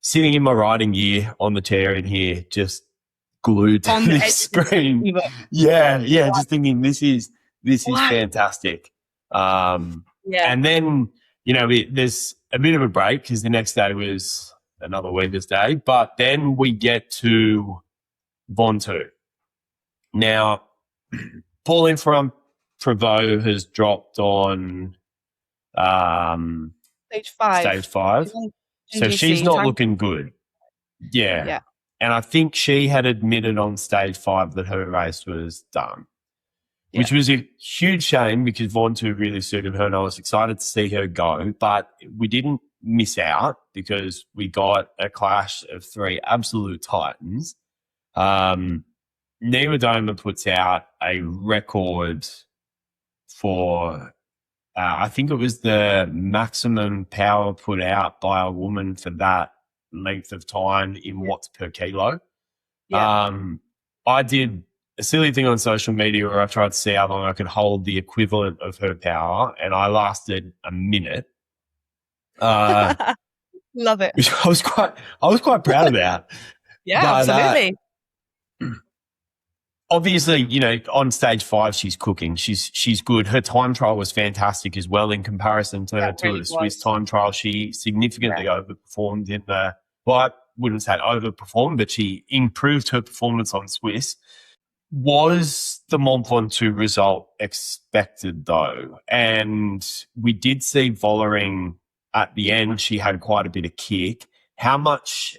sitting in my riding gear on the chair in here, just glued to the screen. Just thinking this is fantastic. And then, there's a bit of a break because the next day was another weather's day, but then we get to Ventoux. Now, Pauline from Prevost has dropped on stage 5. So she's not looking good. Yeah. And I think she had admitted on stage 5 that her race was done, which was a huge shame because Ventoux really suited her and I was excited to see her go. But we didn't miss out because we got a clash of 3 absolute titans. Niewiadoma puts out a record for, I think it was the maximum power put out by a woman for that length of time in watts per kilo. I did a silly thing on social media where I tried to see how long I could hold the equivalent of her power, and I lasted a minute. Love it. Which I was quite proud of that. Absolutely. Obviously, on stage 5, she's cooking. She's good. Her time trial was fantastic as well in comparison to her Tour de Suisse time trial. She significantly overperformed I wouldn't say overperformed, but she improved her performance on Swiss. Was the Mont Ventoux result expected though? And we did see Vollering at the end. She had quite a bit of kick. How much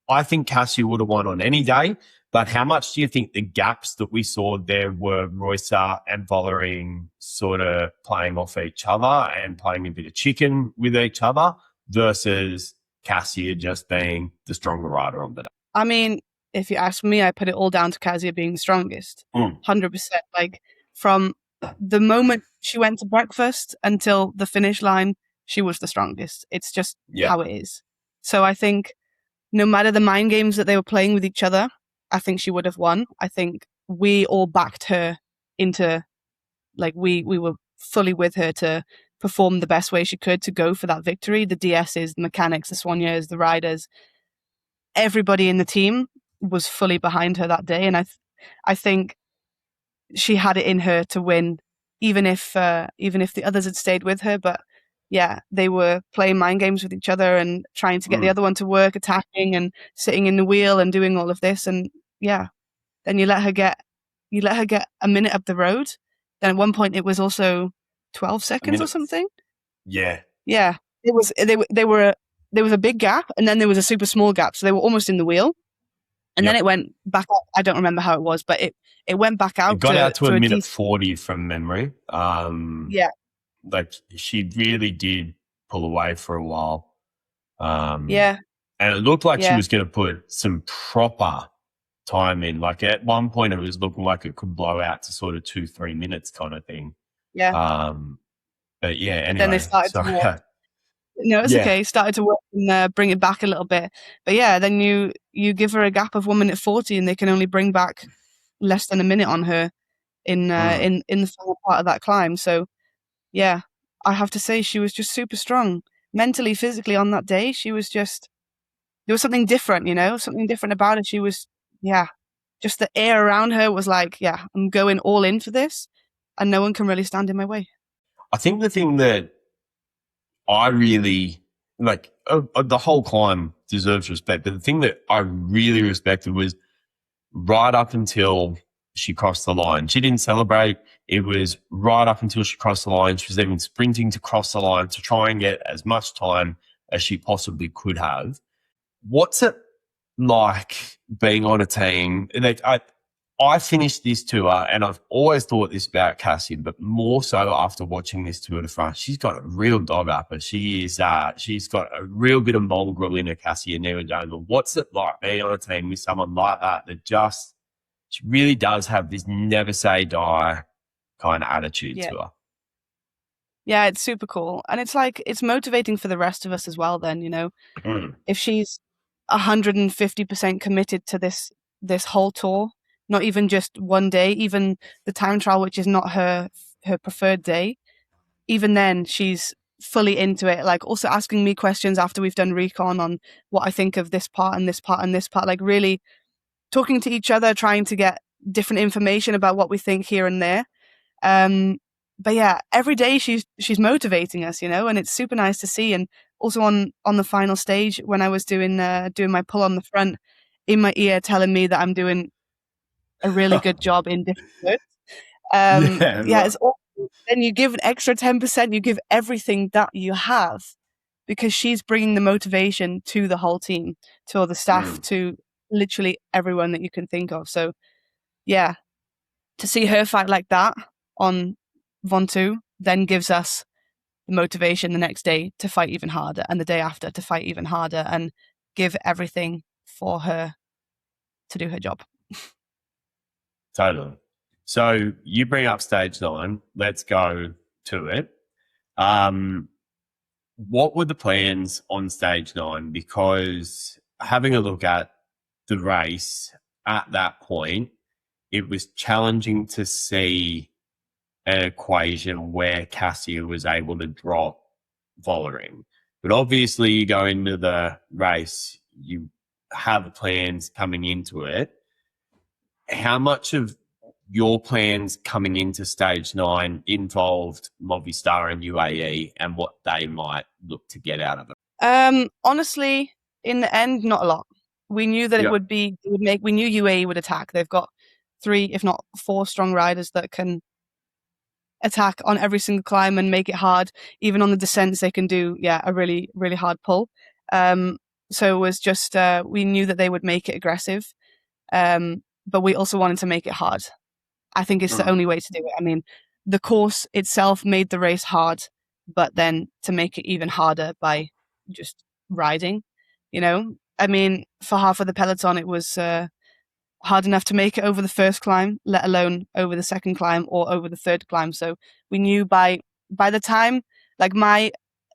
I think Cassie would have won on any day, but how much do you think the gaps that we saw there were Reusser and Vollering sort of playing off each other and playing a bit of chicken with each other versus Cassia just being the stronger rider on the day? I mean, if you ask me, I put it all down to Kasia being the strongest. 100%. Like from the moment she went to breakfast until the finish line, she was the strongest. It's just how it is. So I think no matter the mind games that they were playing with each other, I think she would have won. I think we all backed her into, like, we were fully with her to perform the best way she could to go for that victory. The DSs, the mechanics, the soigneurs, the riders, everybody in the team was fully behind her that day. And I think she had it in her to win, even if the others had stayed with her. But yeah, they were playing mind games with each other and trying to get the other one to work, attacking and sitting in the wheel and doing all of this. And yeah, then you let her get a minute up the road. Then at one point it was also 12 seconds or something. Yeah. Yeah. It was, there was a big gap and then there was a super small gap. So they were almost in the wheel. And then it went back up. I don't remember how it was, but it went back out. It got out to a minute 40 from memory. Yeah. Like she really did pull away for a while. Yeah. And it looked like she was going to put some proper time in. Like at one point it was looking like it could blow out to sort of 2-3 minutes kind of thing. Yeah. But yeah, anyway. Then they started to work. No, it's okay. Started to work and bring it back a little bit. But yeah, then you give her a gap of 1 minute 40 and they can only bring back less than a minute on her in the final part of that climb. So yeah, I have to say she was just super strong. Mentally, physically on that day, she was just, there was something different, something different about her. She was, just the air around her was like, I'm going all in for this and no one can really stand in my way. I think the thing that I really, like, the whole climb deserves respect, but the thing that I really respected was right up until she crossed the line. She didn't celebrate. It was right up until she crossed the line. She was even sprinting to cross the line to try and get as much time as she possibly could have. What's it like being on a team? Like, I finished this tour and I've always thought this about Cassie, but more so after watching this Tour de France. She's got a real dog up her. She's got a real bit of mongrel in her, Cassie and Niewiadoma. What's it like being on a team with someone like that she really does have this never say die kind of attitude to her? Yeah, it's super cool. And it's like, it's motivating for the rest of us as well then, If she's 150% committed to this whole tour, not even just one day, even the time trial, which is not her preferred day, even then she's fully into it, like also asking me questions after we've done recon on what I think of this part and this part and this part, like really talking to each other, trying to get different information about what we think here and there. But yeah, every day she's motivating us, and it's super nice to see. And also on the final stage, when I was doing my pull on the front, in my ear telling me that I'm doing a really good job in different words. It's awesome. Then you give an extra 10%, you give everything that you have, because she's bringing the motivation to the whole team, to all the staff, to literally everyone that you can think of. So yeah, to see her fight like that on Ventoux then gives us the motivation the next day to fight even harder, and the day after to fight even harder, and give everything for her to do her job. Totally. So you bring up stage 9. Let's go to it. What were the plans on stage 9? Because having a look at the race at that point, it was challenging to see an equation where Cassia was able to drop Vollering. But obviously you go into the race, you have plans coming into it. How much of your plans coming into stage 9 involved Movistar and UAE and what they might look to get out of it? Honestly, in the end, not a lot. We knew that we knew UAE would attack. They've got 3, if not 4 strong riders that can attack on every single climb and make it hard. Even on the descents, they can do, a really, really hard pull. So it was just, we knew that they would make it aggressive. But we also wanted to make it hard. I think it's the only way to do it. I mean, the course itself made the race hard, but then to make it even harder by just riding, I mean, for half of the peloton, it was hard enough to make it over the first climb, let alone over the second climb or over the third climb. So we knew by the time, like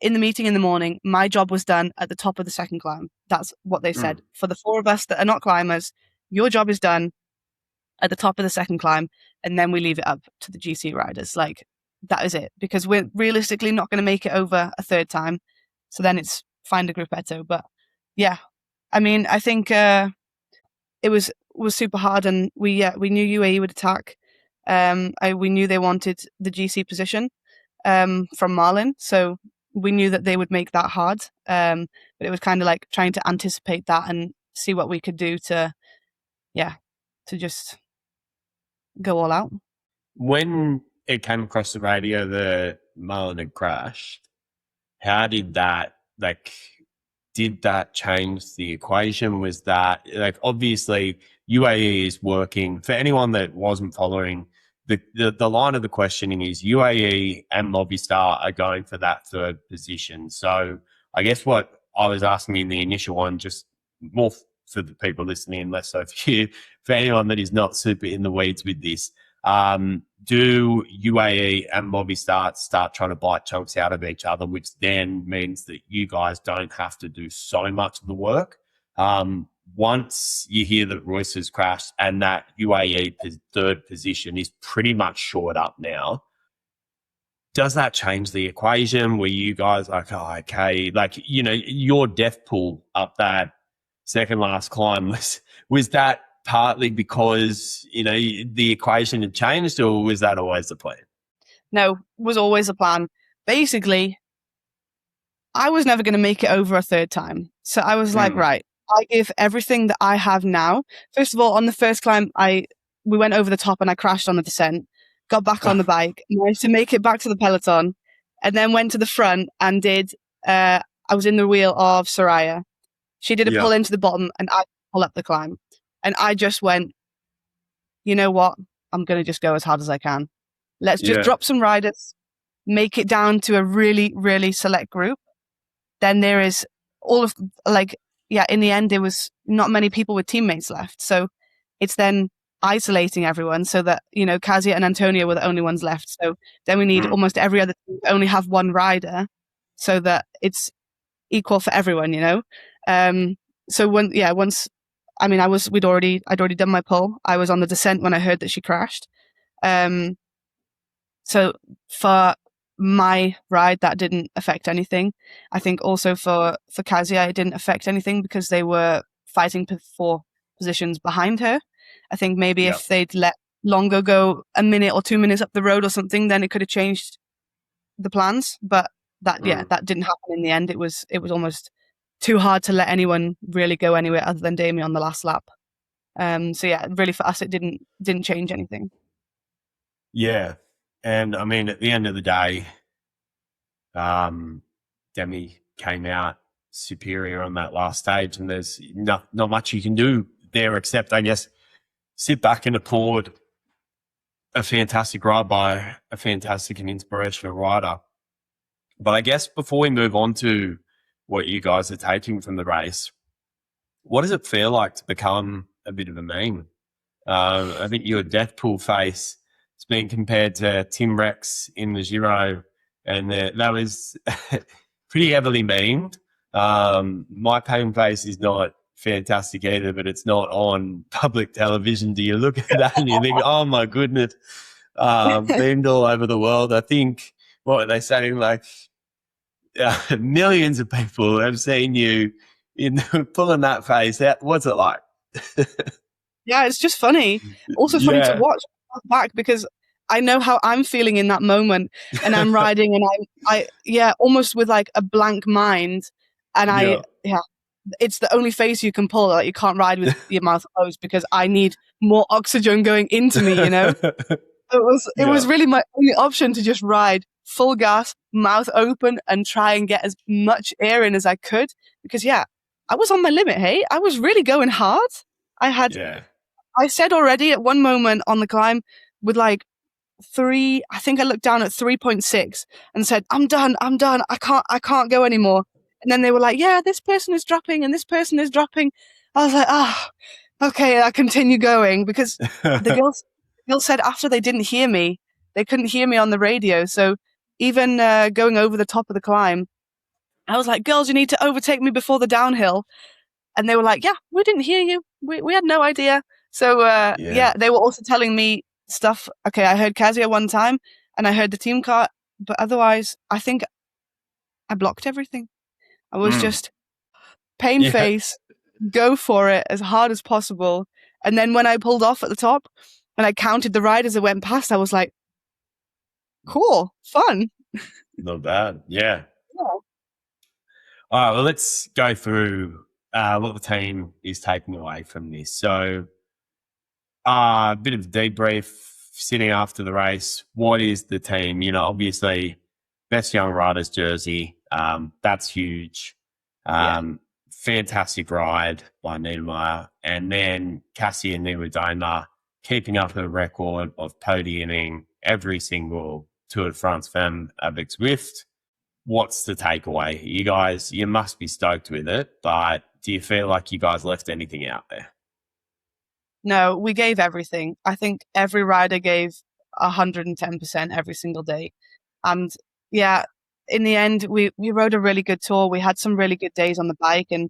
in the meeting in the morning, my job was done at the top of the second climb. That's what they said. For the 4 of us that are not climbers, your job is done at the top of the second climb, and then we leave it up to the GC riders. Like, that is it, because we're realistically not going to make it over a third time. So then it's find a gruppetto. But yeah, I mean, I think it was super hard, and we knew UAE would attack. We knew they wanted the GC position from Marlin. So we knew that they would make that hard. But it was kind of like trying to anticipate that and see what we could do to just go all out. When it came across the radio that Mullen had crashed, how did that, did that change the equation? Was that, obviously UAE is working, for anyone that wasn't following, the line of the questioning is UAE and Movistar are going for that third position. So I guess what I was asking in the initial one, just more for the people listening, less so for you, for anyone that is not super in the weeds with this, do UAE and Movistar start trying to bite chunks out of each other, which then means that you guys don't have to do so much of the work? Once you hear that Royce has crashed and that UAE third position is pretty much shored up now, does that change the equation? Were you guys like, oh, okay, your death pool up that second last climb, was that partly because, the equation had changed, or was that always the plan? No, was always a plan. Basically, I was never going to make it over a third time. So I was like, right, I give everything that I have now. First of all, on the first climb, we went over the top and I crashed on the descent, got back on the bike, managed to make it back to the peloton, and then went to the front and I was in the wheel of Soraya. She did a pull into the bottom and I pull up the climb. And I just went, you know what? I'm going to just go as hard as I can. Let's just drop some riders, make it down to a really, really select group. Then there is in the end, there was not many people with teammates left. So it's then isolating everyone so that, Kasia and Antonia were the only ones left. So then we need almost every other team to only have one rider so that it's equal for everyone, So once, I'd already done my pull. I was on the descent when I heard that she crashed. So for my ride, that didn't affect anything. I think also for Kasia, it didn't affect anything because they were fighting for positions behind her. I think maybe if they'd let Longo go a minute or 2 minutes up the road or something, then it could have changed the plans. But that didn't happen in the end. It was almost too hard to let anyone really go anywhere other than Damien on the last lap. Really for us, it didn't change anything. Yeah. And I mean, at the end of the day, Demi came out superior on that last stage, and there's not much you can do there except, I guess, sit back and applaud a fantastic ride by a fantastic and inspirational rider. But I guess before we move on to what you guys are taking from the race, what does it feel like to become a bit of a meme? I think your death pool face has been compared to Tim Rex in the Giro, and that was pretty heavily memed. My pain face is not fantastic either, but it's not on public television. Do you look at that and you think, oh my goodness, memed all over the world? I think, what are they saying, millions of people have seen you in pulling that face out. What's it like? Yeah, it's just funny. Also funny to watch back because I know how I'm feeling in that moment, and I'm riding, and I almost with like a blank mind, and it's the only face you can pull. Like you can't ride with your mouth closed because I need more oxygen going into me. It was really my only option to just ride full gas, mouth open, and try and get as much air in as I could because I was on my limit. Hey, I was really going hard. I said already at one moment on the climb with I think I looked down at 3.6 and said, I'm done. I can't go anymore. And then they were like, yeah, this person is dropping and this person is dropping. I was like, okay, I continue going because the girls said after they didn't hear me, they couldn't hear me on the radio. So even going over the top of the climb, I was like, girls, you need to overtake me before the downhill. And they were like, yeah, we didn't hear you. We had no idea. So they were also telling me stuff. Okay, I heard Kasia one time and I heard the team car, but otherwise I think I blocked everything. I was just pain face, go for it as hard as possible. And then when I pulled off at the top and I counted the riders that went past, I was like, cool, fun. Not bad. Yeah. All right, well, let's go through what the team is taking away from this. So, a bit of debrief sitting after the race. What is the team? Obviously, best young riders jersey. That's huge. Fantastic ride by Niedermaier. And then Cassie and Niewiadoma keeping up the record of podiuming every single Tour de France Femmes avec Zwift. What's the takeaway? You must be stoked with it, but do you feel like you guys left anything out there? No, we gave everything. I think every rider gave 110% every single day. And yeah, in the end, we rode a really good tour. We had some really good days on the bike. And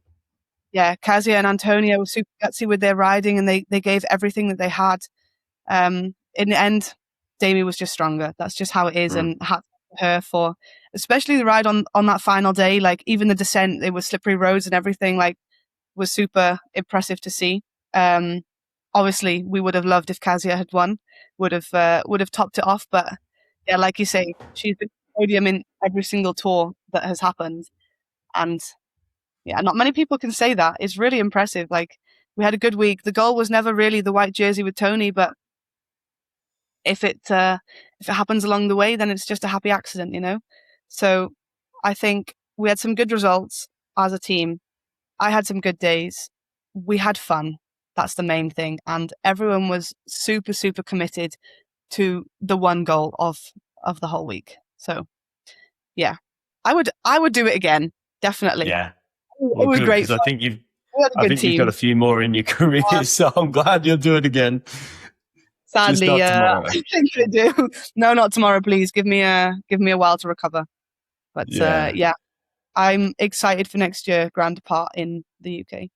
yeah, Kasia and Antonia were super gutsy with their riding, and they gave everything that they had. In the end, Damie was just stronger. That's just how it is. And hats off to her for, especially the ride on that final day, like even the descent, it was slippery roads and everything, like was super impressive to see. Obviously, we would have loved if Kasia had won, would have topped it off. But yeah, like you say, she's been podium in every single tour that has happened, and yeah, not many people can say that. It's really impressive. Like, we had a good week. The goal was never really the white jersey with Tony, but if it happens along the way, then it's just a happy accident, So I think we had some good results as a team. I had some good days. We had fun. That's the main thing. And everyone was super, super committed to the one goal of the whole week. So yeah, I would do it again. Definitely. Yeah. It was great. I think you've got a few more in your career, so I'm glad you'll do it again. Sadly, I think I do. No, not tomorrow, please. Give me a while to recover. But yeah, I'm excited for next year, Grand Depart in the UK.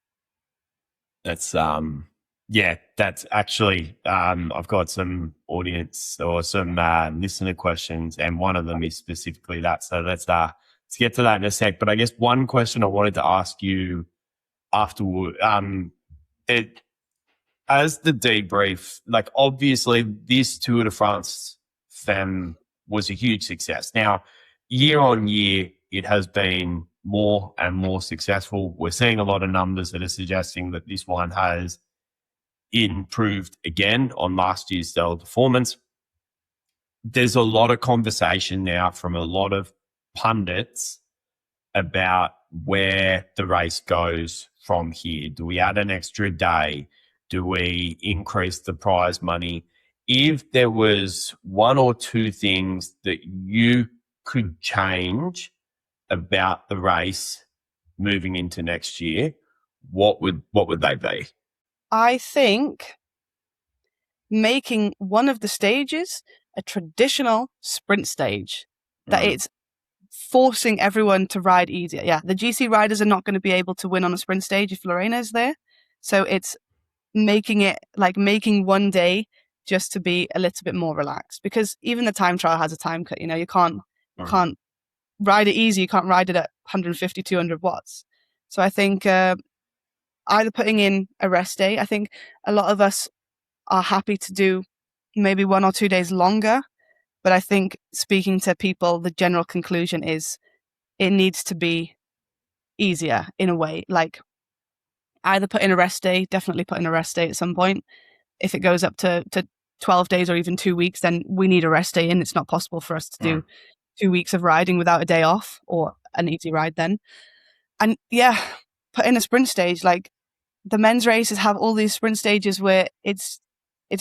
That's that's actually I've got some audience or some listener questions, and one of them is specifically that. So let's get to that in a sec. But I guess one question I wanted to ask you afterward, as the debrief, like obviously this Tour de France Femme was a huge success. Now, year on year, it has been more and more successful. We're seeing a lot of numbers that are suggesting that this one has improved again on last year's stellar performance. There's a lot of conversation now from a lot of pundits about where the race goes from here. Do we add an extra day? Do we increase the prize money? If there was one or two things that you could change about the race moving into next year, what would they be? I think making one of the stages a traditional sprint stage, that it's forcing everyone to ride easier. Yeah, the GC riders are not going to be able to win on a sprint stage if Lorena is there. So it's making one day just to be a little bit more relaxed, because even the time trial has a time cut. You can't ride it easy. You can't ride it at 150, 200 watts. So I think either putting in a rest day. I think a lot of us are happy to do maybe 1 or 2 days longer. But I think speaking to people, the general conclusion is it needs to be easier in a way. Like, either put in a rest day, definitely put in a rest day at some point. If it goes up to 12 days or even 2 weeks, then we need a rest day in. It's not possible for us to do 2 weeks of riding without a day off or an easy ride then. And yeah, put in a sprint stage. Like, the men's races have all these sprint stages where it's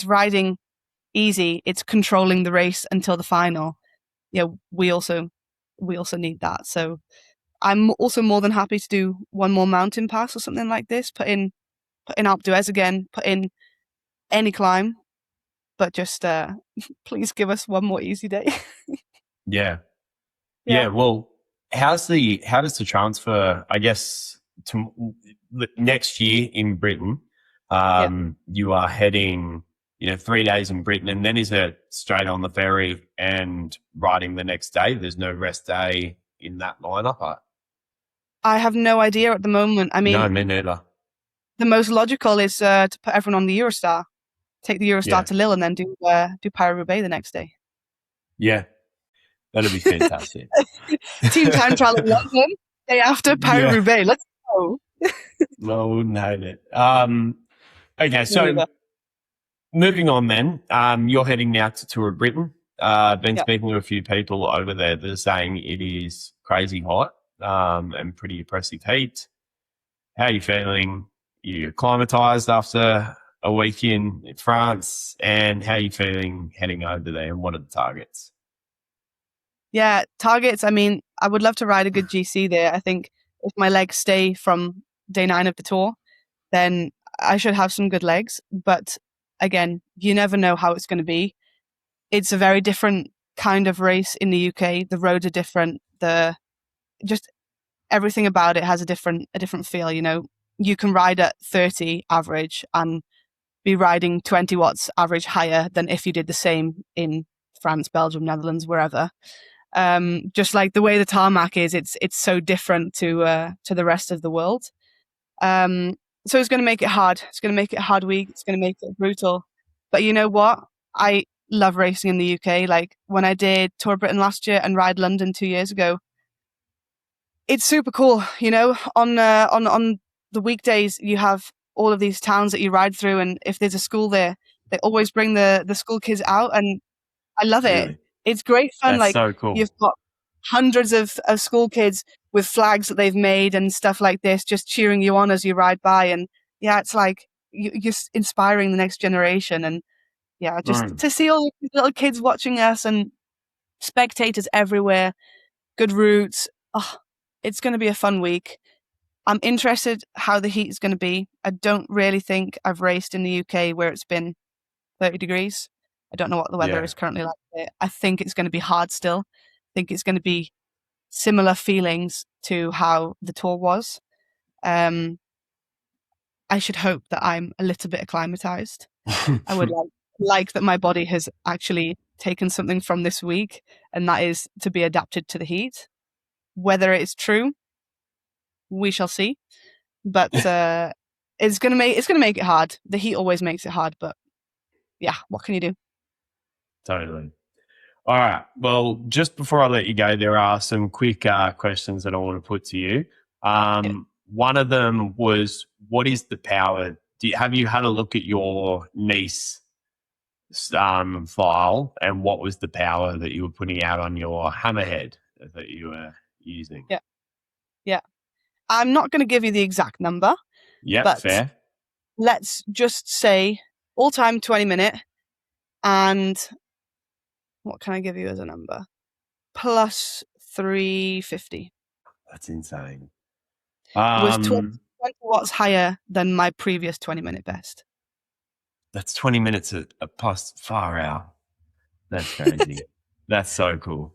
riding easy. It's controlling the race until the final. Yeah, we also need that. So I'm also more than happy to do one more mountain pass or something like this. Put in Alpe d'Huez again. Put in any climb, but just please give us one more easy day. Yeah. Well, how does the transfer? I guess to next year in Britain, you are heading 3 days in Britain, and then is it straight on the ferry and riding the next day? There's no rest day in that lineup. I have no idea at the moment. I mean, no, me neither. The most logical is to put everyone on the Eurostar, take the Eurostar to Lille, and then do Paris-Roubaix the next day. Yeah, that'd be fantastic. Team time trial in London. Day after Yeah. Paris-Roubaix. Let's go. No, I wouldn't hate it. Okay, Me so neither. moving on then, you're heading now to Tour of Britain. Been Yeah. speaking to a few people over there that are saying it is crazy hot and pretty oppressive heat. How are you feeling? You acclimatized after a week in France, and how are you feeling heading over there, and what are the targets? Yeah, targets. I mean, I would love to ride a good GC there. I think if my legs stay from day 9 of the Tour, then I should have some good legs. But again, you never know how it's going to be. It's a very different kind of race in the UK. The roads are different. Just everything about it has a different feel. You know, you can ride at 30 average and be riding 20 watts average higher than if you did the same in France, Belgium, Netherlands, wherever. Just like the way the tarmac is, it's so different to the rest of the world. So it's going to make it hard. It's going to make it a hard week. It's going to make it brutal. But you know what? I love racing in the UK. Like when I did Tour of Britain last year and Ride London 2 years ago, it's super cool. You know, on the weekdays you have all of these towns that you ride through, and if there's a school there, they always bring the school kids out, and I love it. Really? It's great fun. That's Like so cool. you've got hundreds of school kids with flags that they've made and stuff like this, just cheering you on as you ride by. And yeah, it's like you're inspiring the next generation. And yeah, just to see all these little kids watching us and spectators everywhere, good routes. Oh, it's going to be a fun week. I'm interested how the heat is going to be. I don't really think I've raced in the UK where it's been 30 degrees. I don't know what the weather is currently like there. I think it's going to be hard still. I think it's going to be similar feelings to how the Tour was. I should hope that I'm a little bit acclimatized. I would like that my body has actually taken something from this week, and that is to be adapted to the heat. Whether it's true, we shall see. But it's gonna make it hard. The heat always makes it hard, but yeah, what can you do? Totally. All right. Well, just before I let you go, there are some quick questions that I want to put to you. One of them was, what is the power? Have you had a look at your Nice file, and what was the power that you were putting out on your hammerhead that you were using? Yeah. I'm not going to give you the exact number. Yeah, but fair. Let's just say all time 20 minute, and what can I give you as a number? Plus 350. That's insane. Was 20 watts higher than my previous 20-minute best. That's 20 minutes a plus, far out. That's crazy. That's so cool.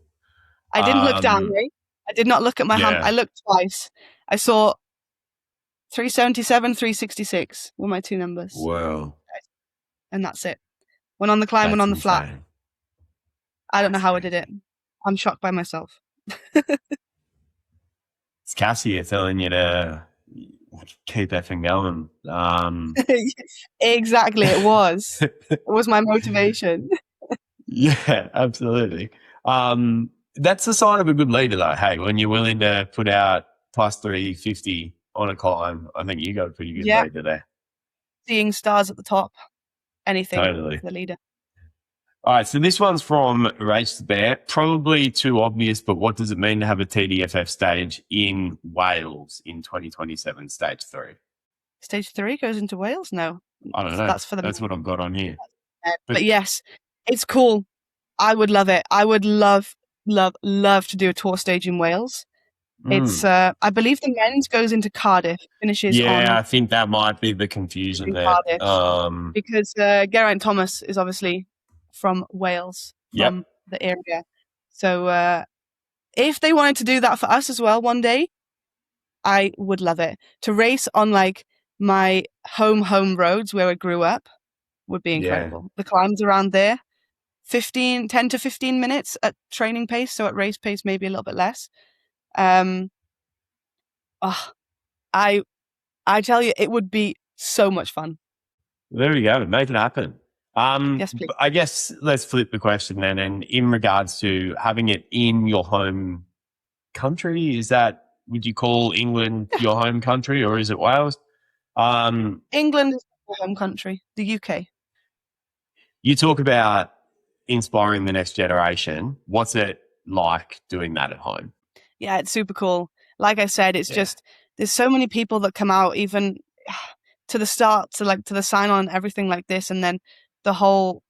I didn't look down, right? I did not look at my hand. I looked twice. I saw 377, 366 were my two numbers. Whoa. And that's it. One on the climb, one on the flat. I don't know how I did it. I'm shocked by myself. It's Cassie telling you to keep effing going. Exactly, it was. It was my motivation. Yeah, absolutely. That's the sign of a good leader, though. Hey, when you're willing to put out plus 350 on a climb, I think you got a pretty good leader there. Seeing stars at the top, anything Totally. for the leader. All right, so this one's from Race to Bear. Probably too obvious, but what does it mean to have a TDFF stage in Wales in 2027, stage 3? Stage 3 goes into Wales? No. I don't know. That's what I've got on here. But yes, it's cool. I would love it. I would love to do a tour stage in Wales. It's I believe the men's goes into Cardiff, finishes on. Yeah, I think that might be the confusion there. Cardiff, because Geraint Thomas is obviously from Wales, from the area. So if they wanted to do that for us as well one day, I would love it. To race on like my home roads where I grew up would be incredible. The climbs around there, 10 to 15 minutes at training pace, so at race pace maybe a little bit less. I tell you, it would be so much fun. There we go. Make it happen. Yes, please. I guess let's flip the question then. And in regards to having it in your home country, is that would you call England your home country, or is it Wales? England is my home country, the UK. You talk about inspiring the next generation. What's it like doing that at home? Yeah, it's super cool. Like I said, it's just, there's so many people that come out even to the start, to the sign on and everything like this. And then the whole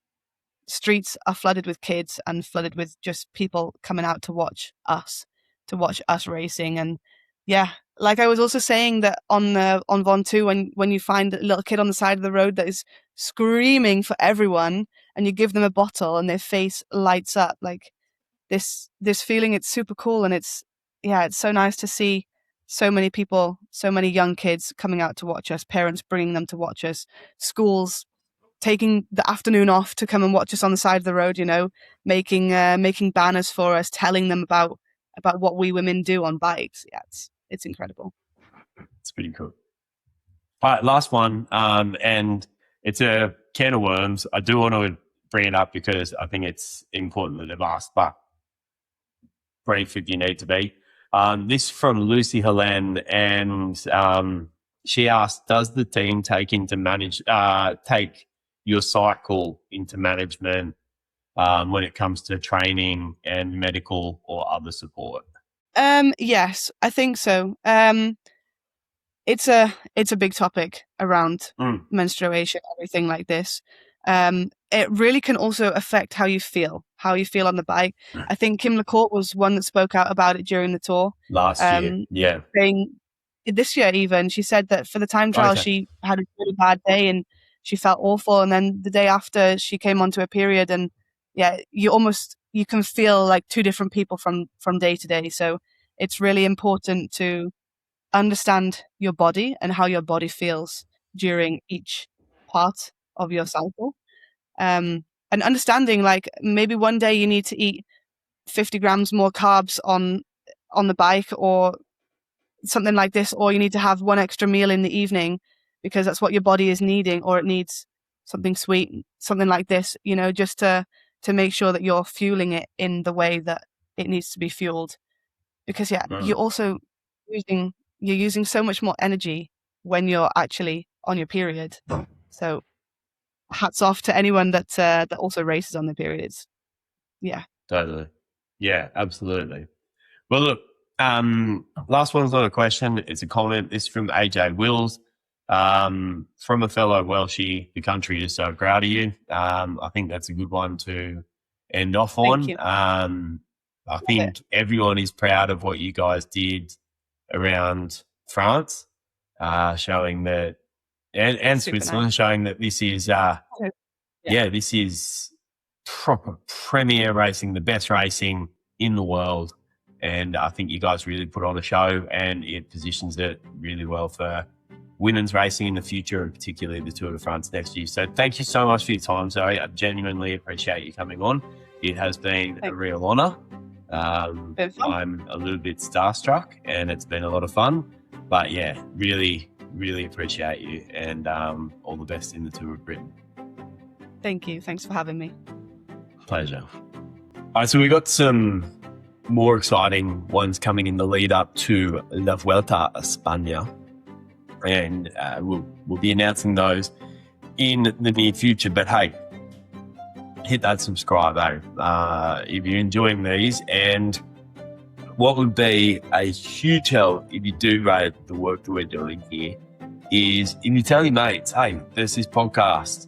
streets are flooded with kids and flooded with just people coming out to watch us racing. And yeah, like I was also saying that on Ventoux, when you find a little kid on the side of the road that is screaming for everyone and you give them a bottle and their face lights up, like this feeling, it's super cool. And it's so nice to see so many people, so many young kids coming out to watch us, parents bringing them to watch us, schools taking the afternoon off to come and watch us on the side of the road, making banners for us, telling them about what we women do on bikes. Yeah, it's incredible. It's pretty cool. All right, last one, and it's a can of worms. I do want to bring it up because I think it's important that they've asked, but brief if you need to be. This from Lucy Helene, and she asked, does the team take your cycle into management when it comes to training and medical or other support? Yes, I think so. It's a big topic around menstruation, everything like this. It really can also affect how you feel on the bike. I think Kim LaCourte was one that spoke out about it during the tour last year. Yeah. This year even, she said that for the time trial, she had a really bad day and she felt awful. And then the day after, she came onto a period, and you can feel like two different people from day to day. So it's really important to understand your body and how your body feels during each part of your cycle. And understanding, like, maybe one day you need to eat 50 grams more carbs on the bike or something like this, or you need to have one extra meal in the evening because that's what your body is needing, or it needs something sweet, something like this, just to make sure that you're fueling it in the way that it needs to be fueled. Because you're also using so much more energy when you're actually on your period. So hats off to anyone that also races on their periods. Yeah. Totally. Yeah, absolutely. Well, look, last one's not a question. It's a comment. This is from AJ Wills. From a fellow Welshie, the country is so proud of you. I think that's a good one to end off on. I think everyone is proud of what you guys did around France, showing that, and Switzerland, nice. Showing that this is, this is proper premier racing, the best racing in the world. And I think you guys really put on a show, and it positions it really well for women's racing in the future, and particularly the Tour de France next year. So thank you so much for your time, Zoe. I genuinely appreciate you coming on. It has been a real honour. I'm a little bit starstruck, and it's been a lot of fun. But yeah, really, really appreciate you, and all the best in the Tour of Britain. Thank you. Thanks for having me. Pleasure. All right, so we got some more exciting ones coming in the lead up to La Vuelta a España, and we'll be announcing those in the near future. But hey, hit that subscribe if you're enjoying these. And what would be a huge help if you do rate the work that we're doing here is if you tell your mates, hey, there's this podcast.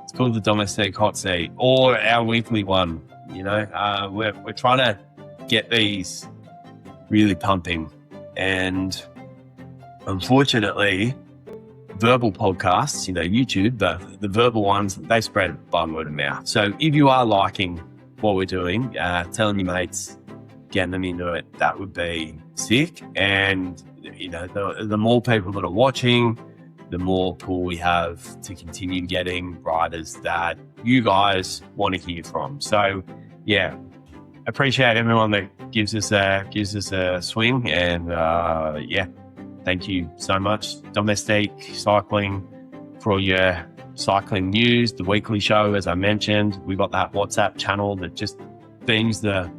It's called the Domestique Hotseat, or our weekly one. We're trying to get these really pumping, and unfortunately, verbal podcasts, YouTube, the verbal ones, they spread by word of mouth. So if you are liking what we're doing, telling your mates, getting them into it, that would be sick. And the more people that are watching, the more pull we have to continue getting riders that you guys want to hear from. So yeah, appreciate everyone that gives us a swing, and thank you so much, Domestique Cycling, for all your cycling news. The weekly show, as I mentioned, we've got that WhatsApp channel that just beams the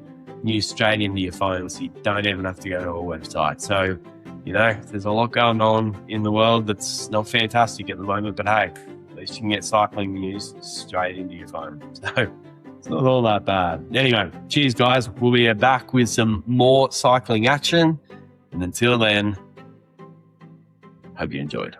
news straight into your phone, so you don't even have to go to a website. So, you know, there's a lot going on in the world that's not fantastic at the moment, but hey, at least you can get cycling news straight into your phone. So it's not all that bad. Anyway, cheers, guys. We'll be back with some more cycling action. And until then, hope you enjoyed.